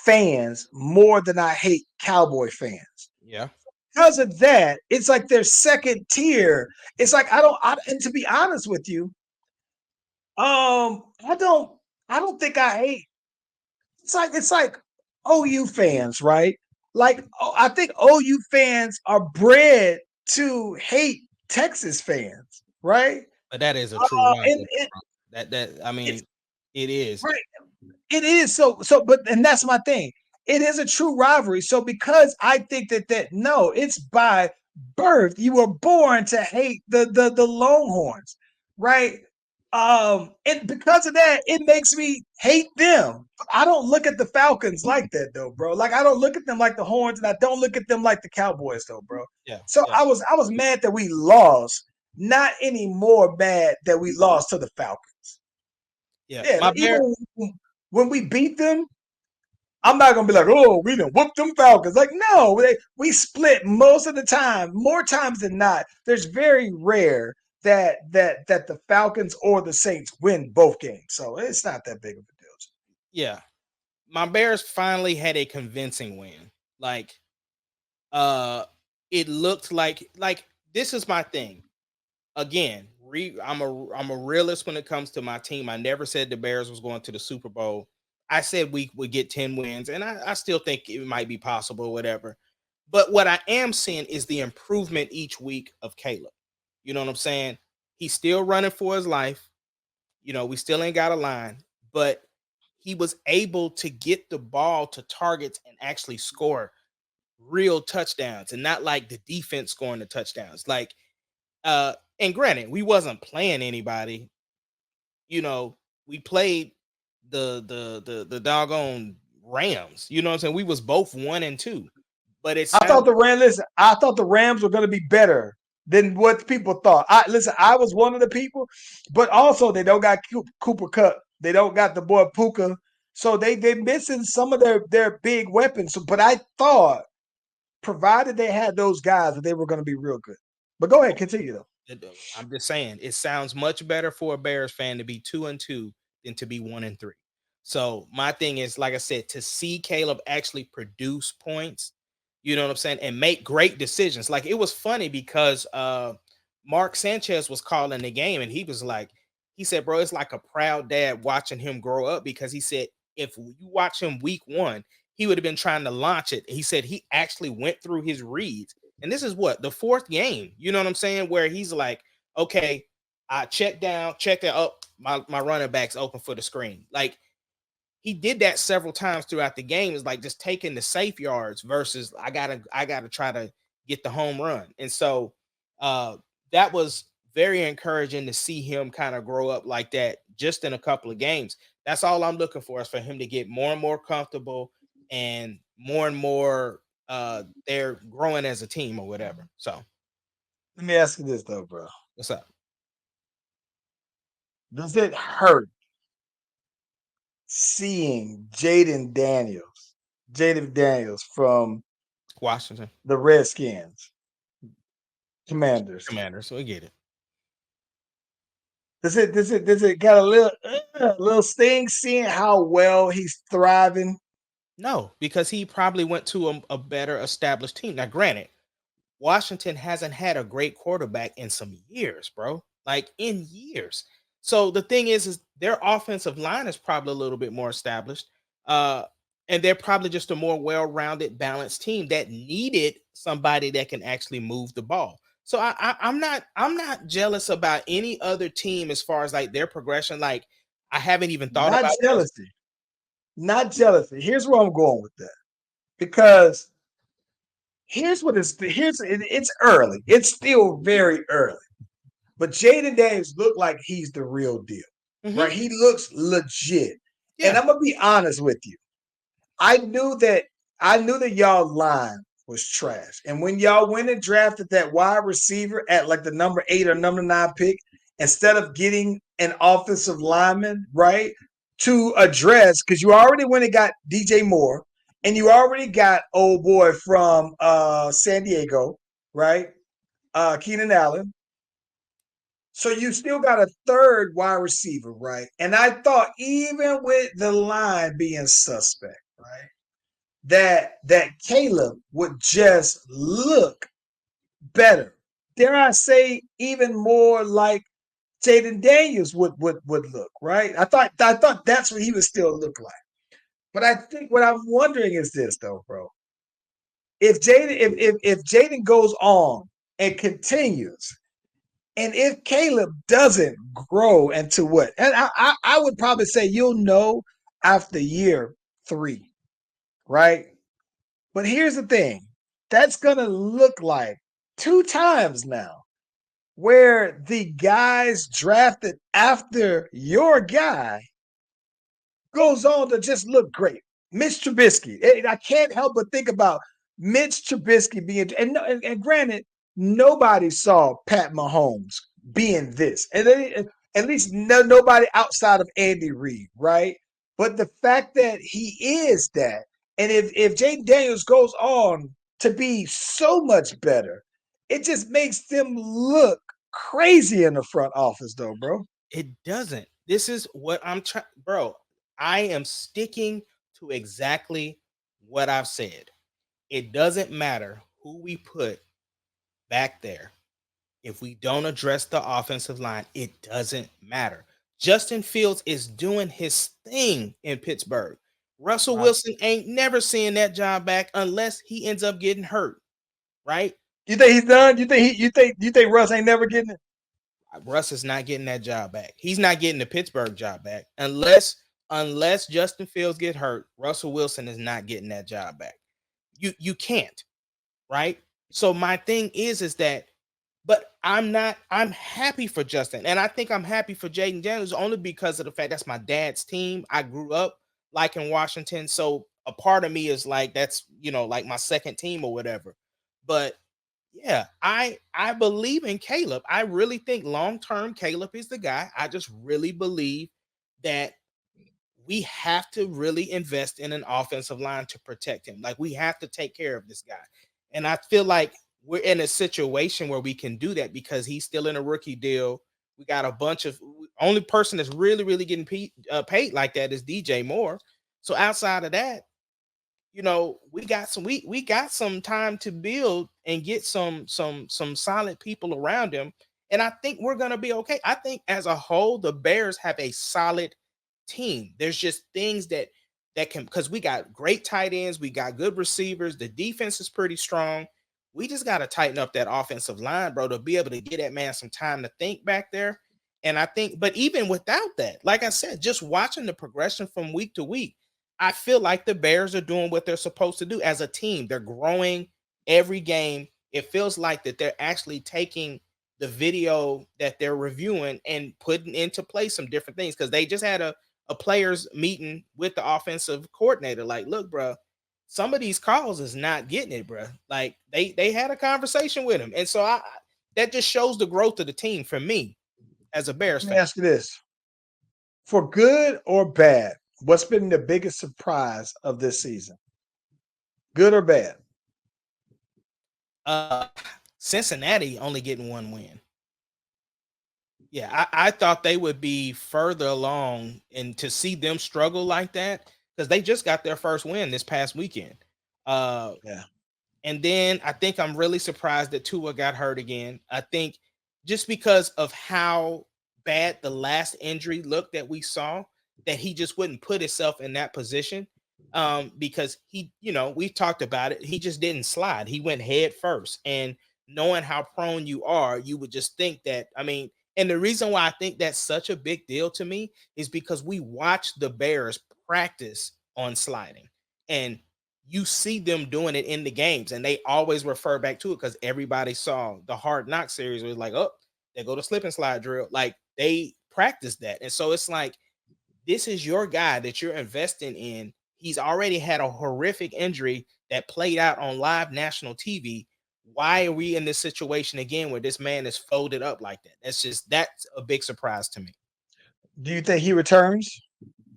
fans more than I hate Cowboy fans. Yeah. Because of that, it's like their second tier. It's like and to be honest with you, I don't think I hate. It's like OU fans, right? Like I think OU fans are bred to hate Texas fans, right? But that is a true rival. And That I mean, it's it is. right. It is but and that's my thing. It is a true rivalry. So because I think that no, it's by birth. You were born to hate the Longhorns, right? And because of that, it makes me hate them. I don't look at the Falcons like that though, bro. Like I don't look at them like the Horns, and I don't look at them like the Cowboys though, bro. Yeah. So Yeah. I was mad that we lost, not any more mad that we lost to the Falcons. Yeah. Yeah, My like, bear. even when we beat them, I'm not gonna be like, oh, we done whooped them Falcons. Like, no, we split most of the time, more times than not. There's very rare that the Falcons or the Saints win both games. So it's not that big of a deal. Yeah. My Bears finally had a convincing win. Like, it looked like this is my thing. Again, I'm a realist when it comes to my team. I never said the Bears was going to the Super Bowl. I said we would get 10 wins, and I still think it might be possible, whatever. But what I am seeing is the improvement each week of Caleb. You know what I'm saying? He's still running for his life. You know, we still ain't got a line, but he was able to get the ball to targets and actually score real touchdowns, and not like the defense scoring the touchdowns. Like, and granted, we wasn't playing anybody. You know, we played the doggone Rams. You know what I'm saying? We was both 1-2. But it's I thought the Rams were gonna be better than what people thought. I was one of the people, but also they don't got Cooper Kupp. They don't got the boy Puka. So they missing some of their big weapons. So, but I thought, provided they had those guys, that they were going to be real good. But go ahead, continue though. I'm just saying, it sounds much better for a Bears fan to be 2-2 than to be 1-3. So my thing is, like I said, to see Caleb actually produce points, you know what I'm saying, and make great decisions. Like, it was funny because Mark Sanchez was calling the game, and he said, bro, it's like a proud dad watching him grow up, because he said if you watch him week one, he would have been trying to launch it. He said he actually went through his reads. And this is what, the fourth game, you know what I'm saying, where he's like, okay, I check down, check it up, my running back's open for the screen. Like, he did that several times throughout the game. Is like just taking the safe yards versus I gotta try to get the home run. And so that was very encouraging to see him kind of grow up like that just in a couple of games. That's all I'm looking for, is for him to get more and more comfortable and more they're growing as a team or whatever. So Let me ask you this though, bro. what's up? Does it hurt seeing Jaden Daniels from Washington the Redskins, Commanders? So we get it. Does it got a little sting seeing how well he's thriving? No, because he probably went to a better established team. Now, granted, Washington hasn't had a great quarterback in some years, bro. Like, in years. So the thing is their offensive line is probably a little bit more established. And they're probably just a more well-rounded, balanced team that needed somebody that can actually move the ball. So I'm not jealous about any other team as far as like their progression. Like, I haven't even thought Not about jealousy. Not jealousy. Here's where I'm going with that. Because it's early. It's still very early. But Jaden Daniels looked like he's the real deal. Mhm. Right? He looks legit. Yeah. And I'm gonna be honest with you. I knew that y'all line was trash. And when y'all went and drafted that wide receiver at like the number 8 or number 9 pick, instead of getting an offensive lineman, right, to address, because you already went and got DJ Moore, and you already got old boy from San Diego, right? Keenan Allen. So you still got a third wide receiver, right? And I thought, even with the line being suspect, right, that Caleb would just look better. Dare I say, even more like Jaden Daniels would look, right? I thought that's what he would still look like. But I think what I'm wondering is this though, bro. If Jaden goes on and continues, and if Caleb doesn't grow into what, and I would probably say you'll know after year 3, right? But here's the thing, that's going to look like 2 times now where the guys drafted after your guy goes on to just look great. Mitch Trubisky. I can't help but think about Mitch Trubisky being, and granted, nobody saw Pat Mahomes being this, and at least nobody outside of Andy Reid, right? But the fact that he is that, and if Jaden Daniels goes on to be so much better, it just makes them look crazy in the front office, though, bro. It doesn't. This is what I'm trying, bro. I am sticking to exactly what I've said. It doesn't matter who we put back there. If we don't address the offensive line, it doesn't matter. Justin Fields is doing his thing in Pittsburgh. Russell Wilson ain't never seeing that job back unless he ends up getting hurt, right? You think he's done? You think Russ ain't never getting it? Russ is not getting that job back. He's not getting the Pittsburgh job back unless Justin Fields get hurt. Russell Wilson is not getting that job back. You can't, right? So my thing is that, but I'm happy for Justin, and I think I'm happy for Jaden Daniels only because of the fact that's my dad's team. I grew up like in Washington, so a part of me is like that's like my second team or whatever. But yeah, I believe in Caleb. I really think long term Caleb is the guy. I just really believe that we have to really invest in an offensive line to protect him. Like, we have to take care of this guy. And I feel like we're in a situation where we can do that because he's still in a rookie deal. We got a bunch of Only person that's really getting paid like that is DJ Moore. So outside of that, we got some time to build and get some solid people around him, and I think we're gonna be okay. I think as a whole, the Bears have a solid team. There's just things that can, because we got great tight ends, we got good receivers, the defense is pretty strong. We just got to tighten up that offensive line, bro, to be able to get that man some time to think back there. And I think, but even without that, like I said, just watching the progression from week to week, I feel like the Bears are doing what they're supposed to do as a team. They're growing every game. It feels like that they're actually taking the video that they're reviewing and putting into place some different things, because they just had a players meeting with the offensive coordinator. Like, look, bro, some of these calls is not getting it, bro. Like they had a conversation with him, and so that just shows the growth of the team for me as a Bears Let fan. me ask you this: for good or bad, what's been the biggest surprise of this season? Good or bad? Cincinnati only getting one win. Yeah, I thought they would be further along, and to see them struggle like that, because they just got their first win this past weekend. Yeah. And then I think I'm really surprised that Tua got hurt again. I think just because of how bad the last injury looked that we saw, that he just wouldn't put himself in that position. Because we talked about it. He just didn't slide. He went head first. And knowing how prone you are, you would just think that, and the reason why I think that's such a big deal to me is because we watch the Bears practice on sliding, and you see them doing it in the games, and they always refer back to it because everybody saw the Hard Knock series where it's like, oh, they go to slip and slide drill. Like, they practice that. And so it's like, this is your guy that you're investing in. He's already had a horrific injury that played out on live national TV. Why are we in this situation again where this man is folded up like that? That's a big surprise to me. Do you think he returns?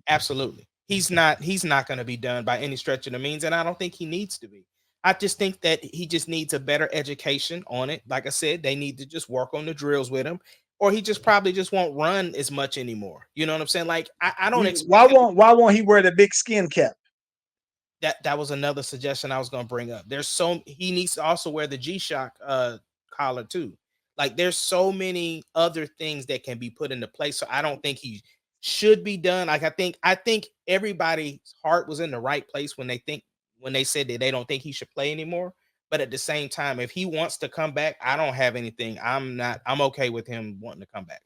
Absolutely. He's not going to be done by any stretch of the means, and I don't think he needs to be. I just think that he just needs a better education on it. Like I said, they need to just work on the drills with him, or he just probably just won't run as much anymore. You know what I'm saying? Like, I don't expect why won't he wear the big skin cap? that was another suggestion I was going to bring up. He needs to also wear the G-Shock collar too. Like, there's so many other things that can be put into place. So I don't think he should be done. Like, I think everybody's heart was in the right place when they said that they don't think he should play anymore. But at the same time, if he wants to come back, I don't have anything. I'm okay with him wanting to come back.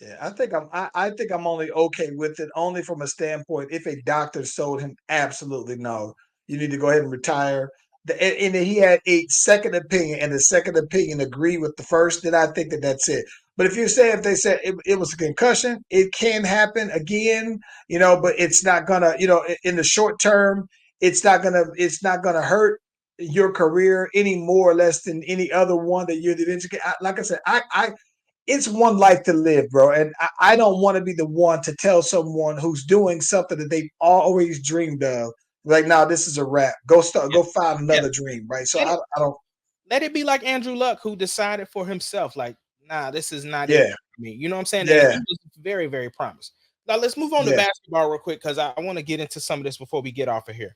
Yeah, I think I'm only okay with it only from a standpoint if a doctor told him absolutely no, you need to go ahead and retire. And he had a second opinion, and the second opinion agreed with the first, then I think that's it. But if they said it was a concussion, it can happen again, but it's not gonna, in the short term, it's not gonna hurt your career any more or less than any other one that you're the like I said, it's one life to live, bro. And I don't want to be the one to tell someone who's doing something that they've always dreamed of, like, now this is a wrap. Go find another dream, right? So I don't. Let it be like Andrew Luck, who decided for himself, like, nah, this is not it for me. You know what I'm saying? Yeah. And he was very, very promised. Now let's move on to basketball real quick, because I want to get into some of this before we get off of here.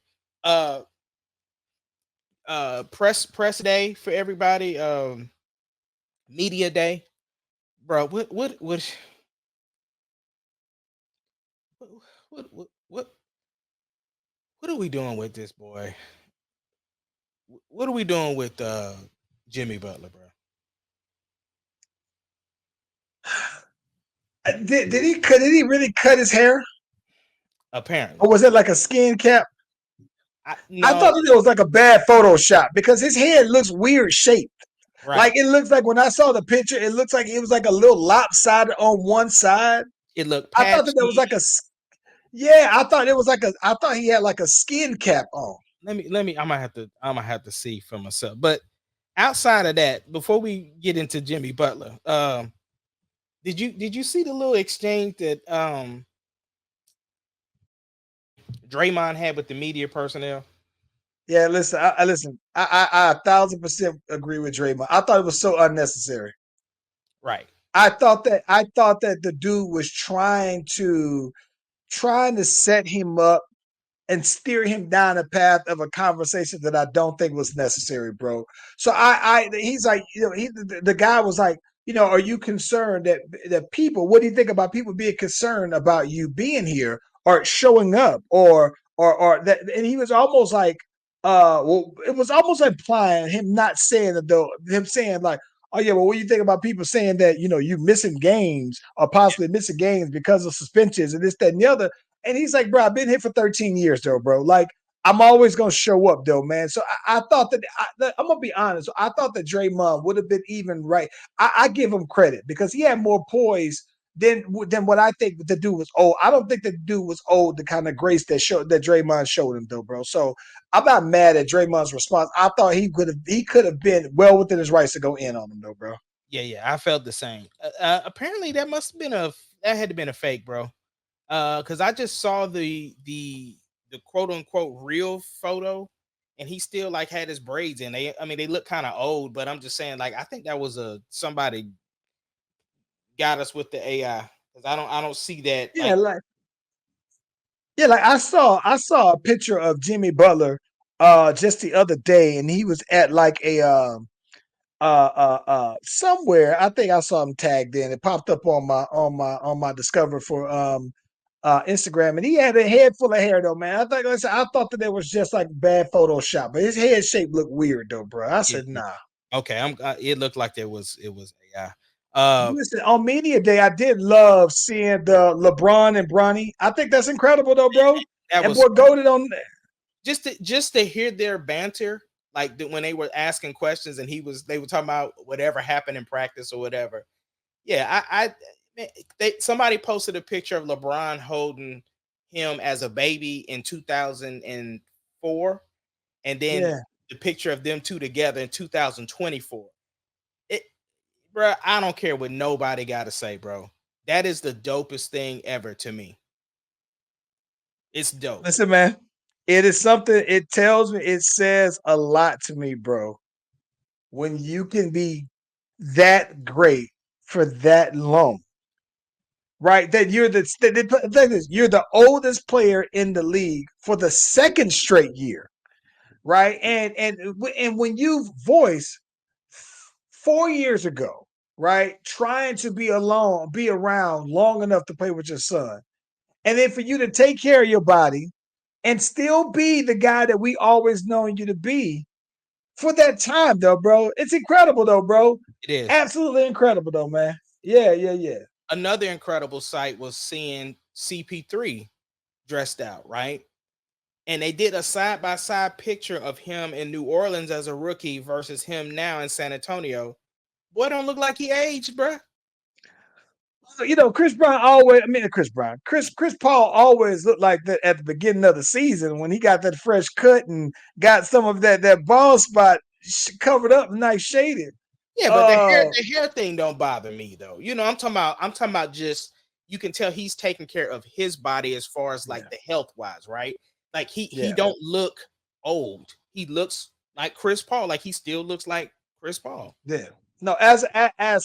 Press day for everybody. Media day. Bro, what are we doing with this boy? What are we doing with Jimmy Butler, bro? Did he really cut his hair? Apparently. Or was it like a skin cap? No. I thought it was like a bad Photoshop because his head looks weird shaped. Right. Like, it looks like, when I saw the picture, it looks like it was like a little lopsided on one side. It looked patchy. I thought that was like I thought he had like a skin cap on. Let me I'm gonna have to see for myself. But outside of that, before we get into Jimmy Butler, did you see the little exchange that Draymond had with the media personnel? Yeah, listen, I 1,000% agree with Draymond. I thought it was so unnecessary. Right. I thought that the dude was trying to set him up and steer him down a path of a conversation that I don't think was necessary, bro. So he's like, the guy was like, are you concerned that people? What do you think about people being concerned about you being here or showing up or that? And he was almost like, well, it was almost implying him not saying it though, him saying like, oh yeah, well, what do you think about people saying that you missing games or possibly missing games because of suspensions and this, that, and the other? And he's like, bro, I've been here for 13 years, though, bro. Like, I'm always gonna show up, though, man. So I thought that I'm gonna be honest. I thought that Draymond would have been even right. I give him credit because he had more poise than what I think the dude was old. I don't think the dude was old the kind of grace that Draymond showed him, though, bro. So I'm not mad at Draymond's response. I thought he could have been well within his rights to go in on him, though, bro. Yeah, I felt the same. Apparently, that must have been that had to been a fake, bro. Because I just saw the quote unquote real photo, and he still like had his braids in. I mean, they look kind of old, but I'm just saying, like, I think that was somebody got us with the AI because I don't see that Yeah, like. like I saw a picture of Jimmy Butler just the other day, and he was at like a somewhere. I think I saw him tagged in. It popped up on my Discover for Instagram, and he had a head full of hair though, man. I thought that it was just like bad Photoshop, but his head shape looked weird though, bro. I Yeah, said yeah. nah. Okay, it looked like it was AI. Listen, on media day, I did love seeing the LeBron and Bronny. I think that's incredible though, bro. That And was boy, goaded on. just to hear their banter, like when they were asking questions and they were talking about whatever happened in practice or whatever. Yeah, man, somebody posted a picture of LeBron holding him as a baby in 2004, and then Yeah. the picture of them two together in 2024. It, bro, I don't care what nobody got to say, bro. That is the dopest thing ever to me. It's dope. Listen, man. It is something. It tells me. It says a lot to me, bro. When you can be that great for that long, right? That the thing is, you're the oldest player in the league for the second straight year, right? And when you voice 4 years ago, right, trying to be around long enough to play with your son, and then for you to take care of your body and still be the guy that we always known you to be for that time, though, bro. It's incredible, though, bro. It is. Absolutely incredible, though, man. Yeah, yeah, yeah. Another incredible sight was seeing CP3 dressed out, right? And they did a side by side picture of him in New Orleans as a rookie versus him now in San Antonio. Boy, don't look like he aged, bruh. Chris Brown always. I mean, Chris Brown. Chris Paul always looked like that at the beginning of the season when he got that fresh cut and got some of that bald spot covered up, nice shaded. Yeah, but Uh, the hair thing don't bother me though. I'm talking about just you can tell he's taking care of his body as far as like yeah, the health wise, right? Like he yeah. don't look old. He looks like Chris Paul, like he still looks like Chris Paul. Yeah. No, as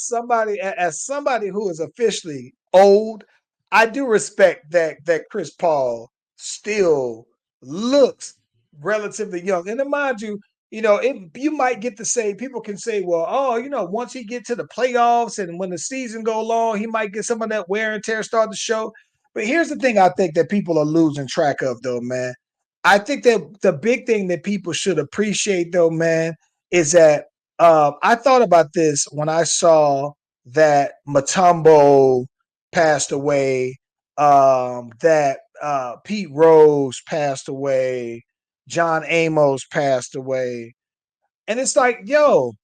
somebody who is officially old, I do respect that Chris Paul still looks relatively young. And then mind you, if you might get to say people can say, well, oh, once he get to the playoffs and when the season go long, he might get some of that wear and tear start to show. But here's the thing I think that people are losing track of though, man. I think that the big thing that people should appreciate though, man, is that I thought about this when I saw that Matumbo passed away, that Pete Rose passed away, John Amos passed away. And it's like, yo,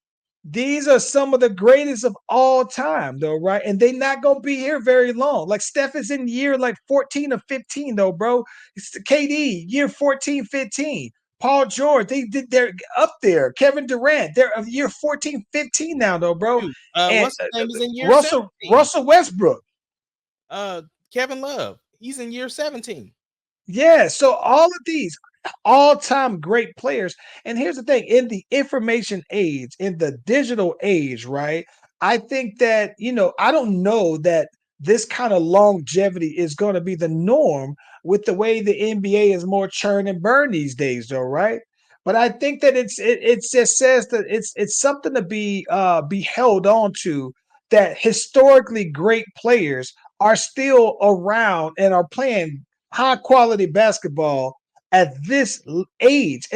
these are some of the greatest of all time, though, right? And they not gonna be here very long. Like Steph is in year like 14 or 15, though, bro. It's the KD, year 14, 15. Paul George, they're up there. Kevin Durant, they're of year 14, 15 now, though, bro. Dude, And what's his name is in year Russell 17. Russell Westbrook. Kevin Love, he's in year 17. Yeah, so all of these all-time great players. And here's the thing: in the information age, in the digital age, right? I think that, I don't know that this kind of longevity is going to be the norm with the way the NBA is more churn and burn these days, though, right? But I think that it just says that it's something to be held on to, that historically great players are still around and are playing high quality basketball at this age.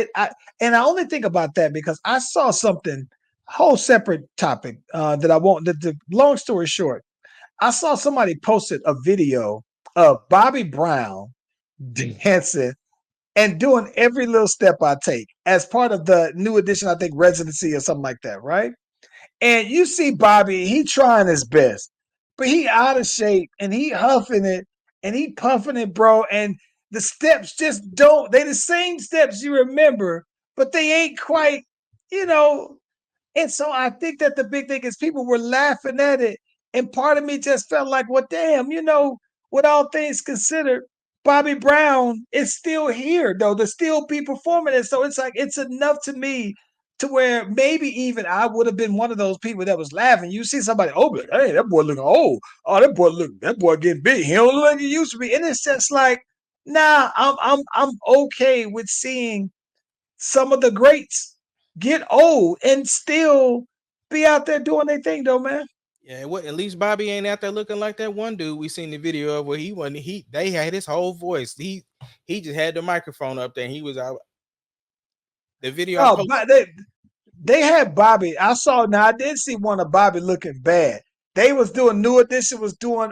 And I only think about that because I saw something, whole separate topic, that I won't. The long story short, I saw somebody posted a video of Bobby Brown dancing and doing every little step I take as part of the new edition, I think residency or something like that, right? And you see Bobby, he trying his best, but he out of shape and he huffing it and he puffing it, bro. And the steps just don't, they the same steps you remember, but they ain't quite, you know, and so I think that the big thing is people were laughing at it. And part of me just felt like, well, damn, with all things considered, Bobby Brown is still here, though. There's still be performing it. So it's like, it's enough to me to where maybe even I would have been one of those people that was laughing. You see somebody, oh, but, hey, that boy looking old. Oh, that boy getting big. He don't look like he used to be. And it's just like, nah, I'm okay with seeing some of the greats get old and still be out there doing their thing, though, man. Yeah, what at least Bobby ain't out there looking like that one dude we seen the video of where he wasn't they had his whole voice. He just had the microphone up there and he was out. The video I Oh, posted. but they had Bobby. I saw now. I did see one of Bobby looking bad. They was doing New Edition was doing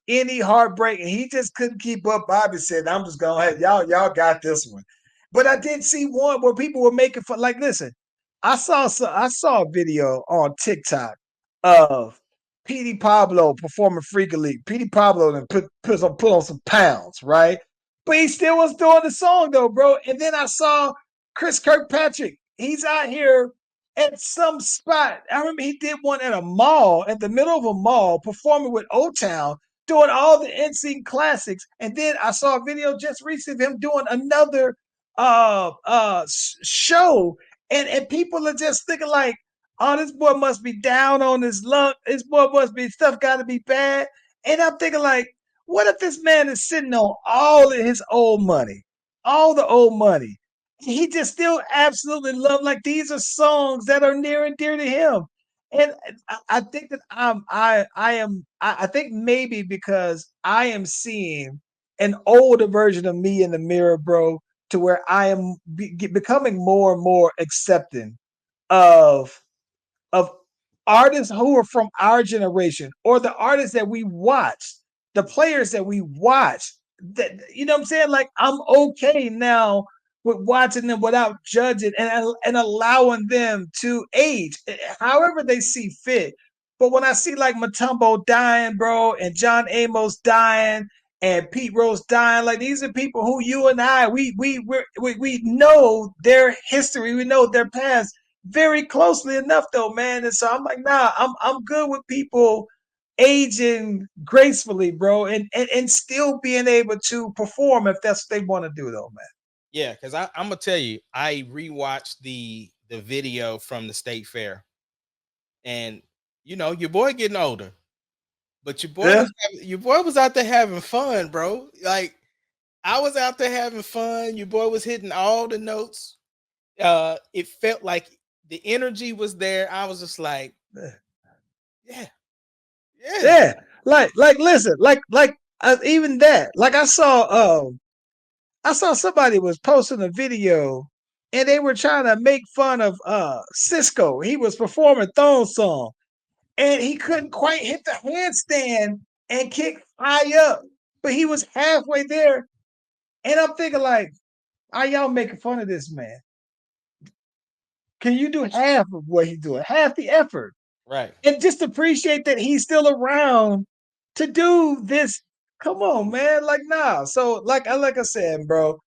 any heartbreak, and he just couldn't keep up. Bobby said, "I'm just going ahead. Y'all got this one." But I did see one where people were making fun. Like, listen, I saw a video on TikTok of Petey Pablo performing freakily. Petey Pablo and put on some pounds, right? But he still was doing the song though, bro. And then I saw Chris Kirkpatrick. He's out here at some spot. I remember he did one at a mall, at the middle of a mall, performing with O Town, doing all the NSYNC classics. And then I saw a video just recently of him doing another show. And people are just thinking like, oh, this boy must be down on his luck. This boy must be stuff gotta be bad. And I'm thinking like, what if this man is sitting on all of his old money, all the old money? He just still absolutely love, like these are songs that are near and dear to him. And I think that I think maybe because I am seeing an older version of me in the mirror, bro, to where I am becoming more and more accepting of of artists who are from our generation or the artists that we watch, the players that we watch. That, you know what I'm saying? Like, I'm okay now with watching them without judging and allowing them to age however they see fit. But when I see like Matumbo dying, bro, and John Amos dying and Pete Rose dying, like these are people who you and I we know their history, we know their past very closely enough though, man. And so I'm like, nah, I'm good with people aging gracefully, bro, and still being able to perform if that's what they want to do though, man. Yeah, because I'm gonna tell you, I rewatched the video from the state fair, and your boy getting older, but Yeah. your boy was out there having fun, bro. Like I was out there having fun. Your boy was hitting all the notes. It felt like the energy was there. I was just like, Yeah. yeah, yeah, Yeah. Like listen, even that. Like I saw somebody was posting a video and they were trying to make fun of Cisco. He was performing Thone song and he couldn't quite hit the handstand and kick high up, but he was halfway there. And I'm thinking like, are y'all making fun of this man? Can you do half of what he's doing? Half the effort. right. And just appreciate that he's still around to do this. Come on, man. Like, nah. So, like I said, bro,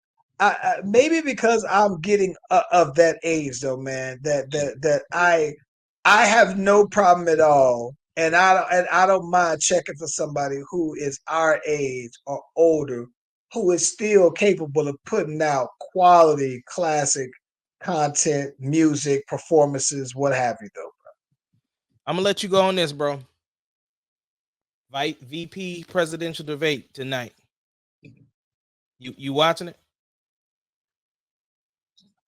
maybe because I'm getting of that age, though, man. That I have no problem at all, and I don't mind checking for somebody who is our age or older, who is still capable of putting out quality classic content, music, performances, what have you, though. I'm gonna let you go on this, bro. VP presidential debate tonight. You watching it?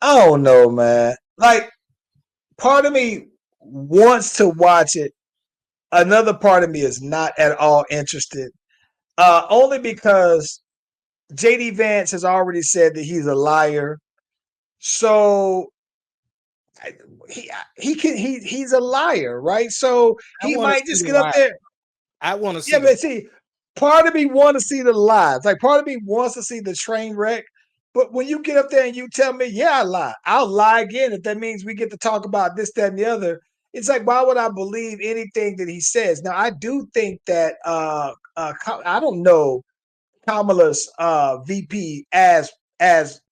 I don't know, man. Like, part of me wants to watch it. Another part of me is not at all interested. Only because JD Vance has already said that he's a liar. So he's a liar, right? So I he want to might see just the get up live. there. I want to see. Yeah, but see, part of me want to see the lies. Like, part of me wants to see the train wreck. But when you get up there and you tell me, yeah, I lie, I'll lie again. If that means we get to talk about this, that, and the other, it's like, why would I believe anything that he says? Now, I do think that I don't know Kamala's VP as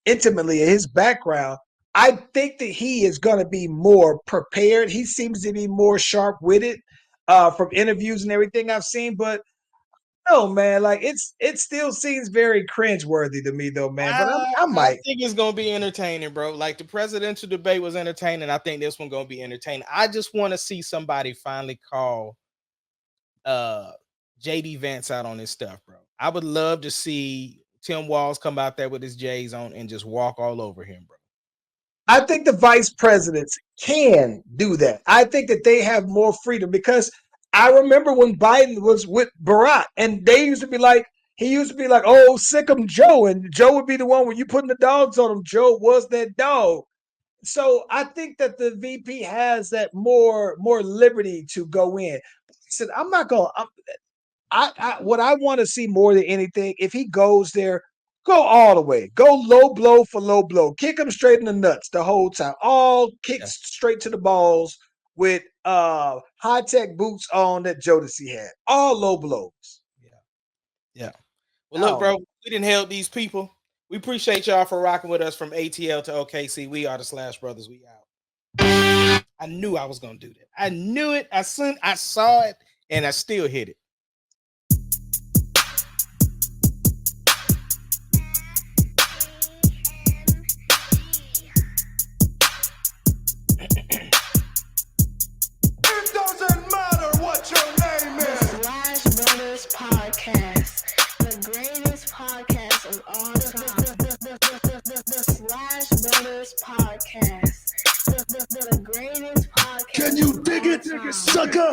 intimately in his background. I think that he is going to be more prepared. He seems to be more sharp witted from interviews and everything I've seen. But no, man, like it still seems very cringeworthy to me, though, man. But I I might. think it's gonna be entertaining, bro. Like the presidential debate was entertaining. I think this one gonna be entertaining. I just want to see somebody finally call JD Vance out on his stuff, bro. I would love to see Tim Walz come out there with his J's on and just walk all over him, bro. I think the vice presidents can do that. I think that they have more freedom because I remember when Biden was with Barack and they used to be like, he used to be like, oh, sick 'em Joe. And Joe would be the one when you putting the dogs on him. Joe was that dog. So I think that the VP has that more liberty to go in. He said, I'm not going to, what I want to see more than anything, if he goes there, go all the way. Go low blow for low blow. Kick him straight in the nuts the whole time. All kicks straight to the balls with high-tech boots on that Jodeci had. All low blows. Yeah. Well, look, Oh. bro, we didn't help these people. We appreciate y'all for rocking with us from ATL to OKC. We are the Slash Brothers. We out. I knew I was gonna do that. I knew it. I saw it, and I still hit it. It doesn't matter what your name The is. Slash Brothers Podcast, the greatest podcast of all time. The Slash Brothers Podcast, the greatest podcast. Can you dig of it, all time. sucker?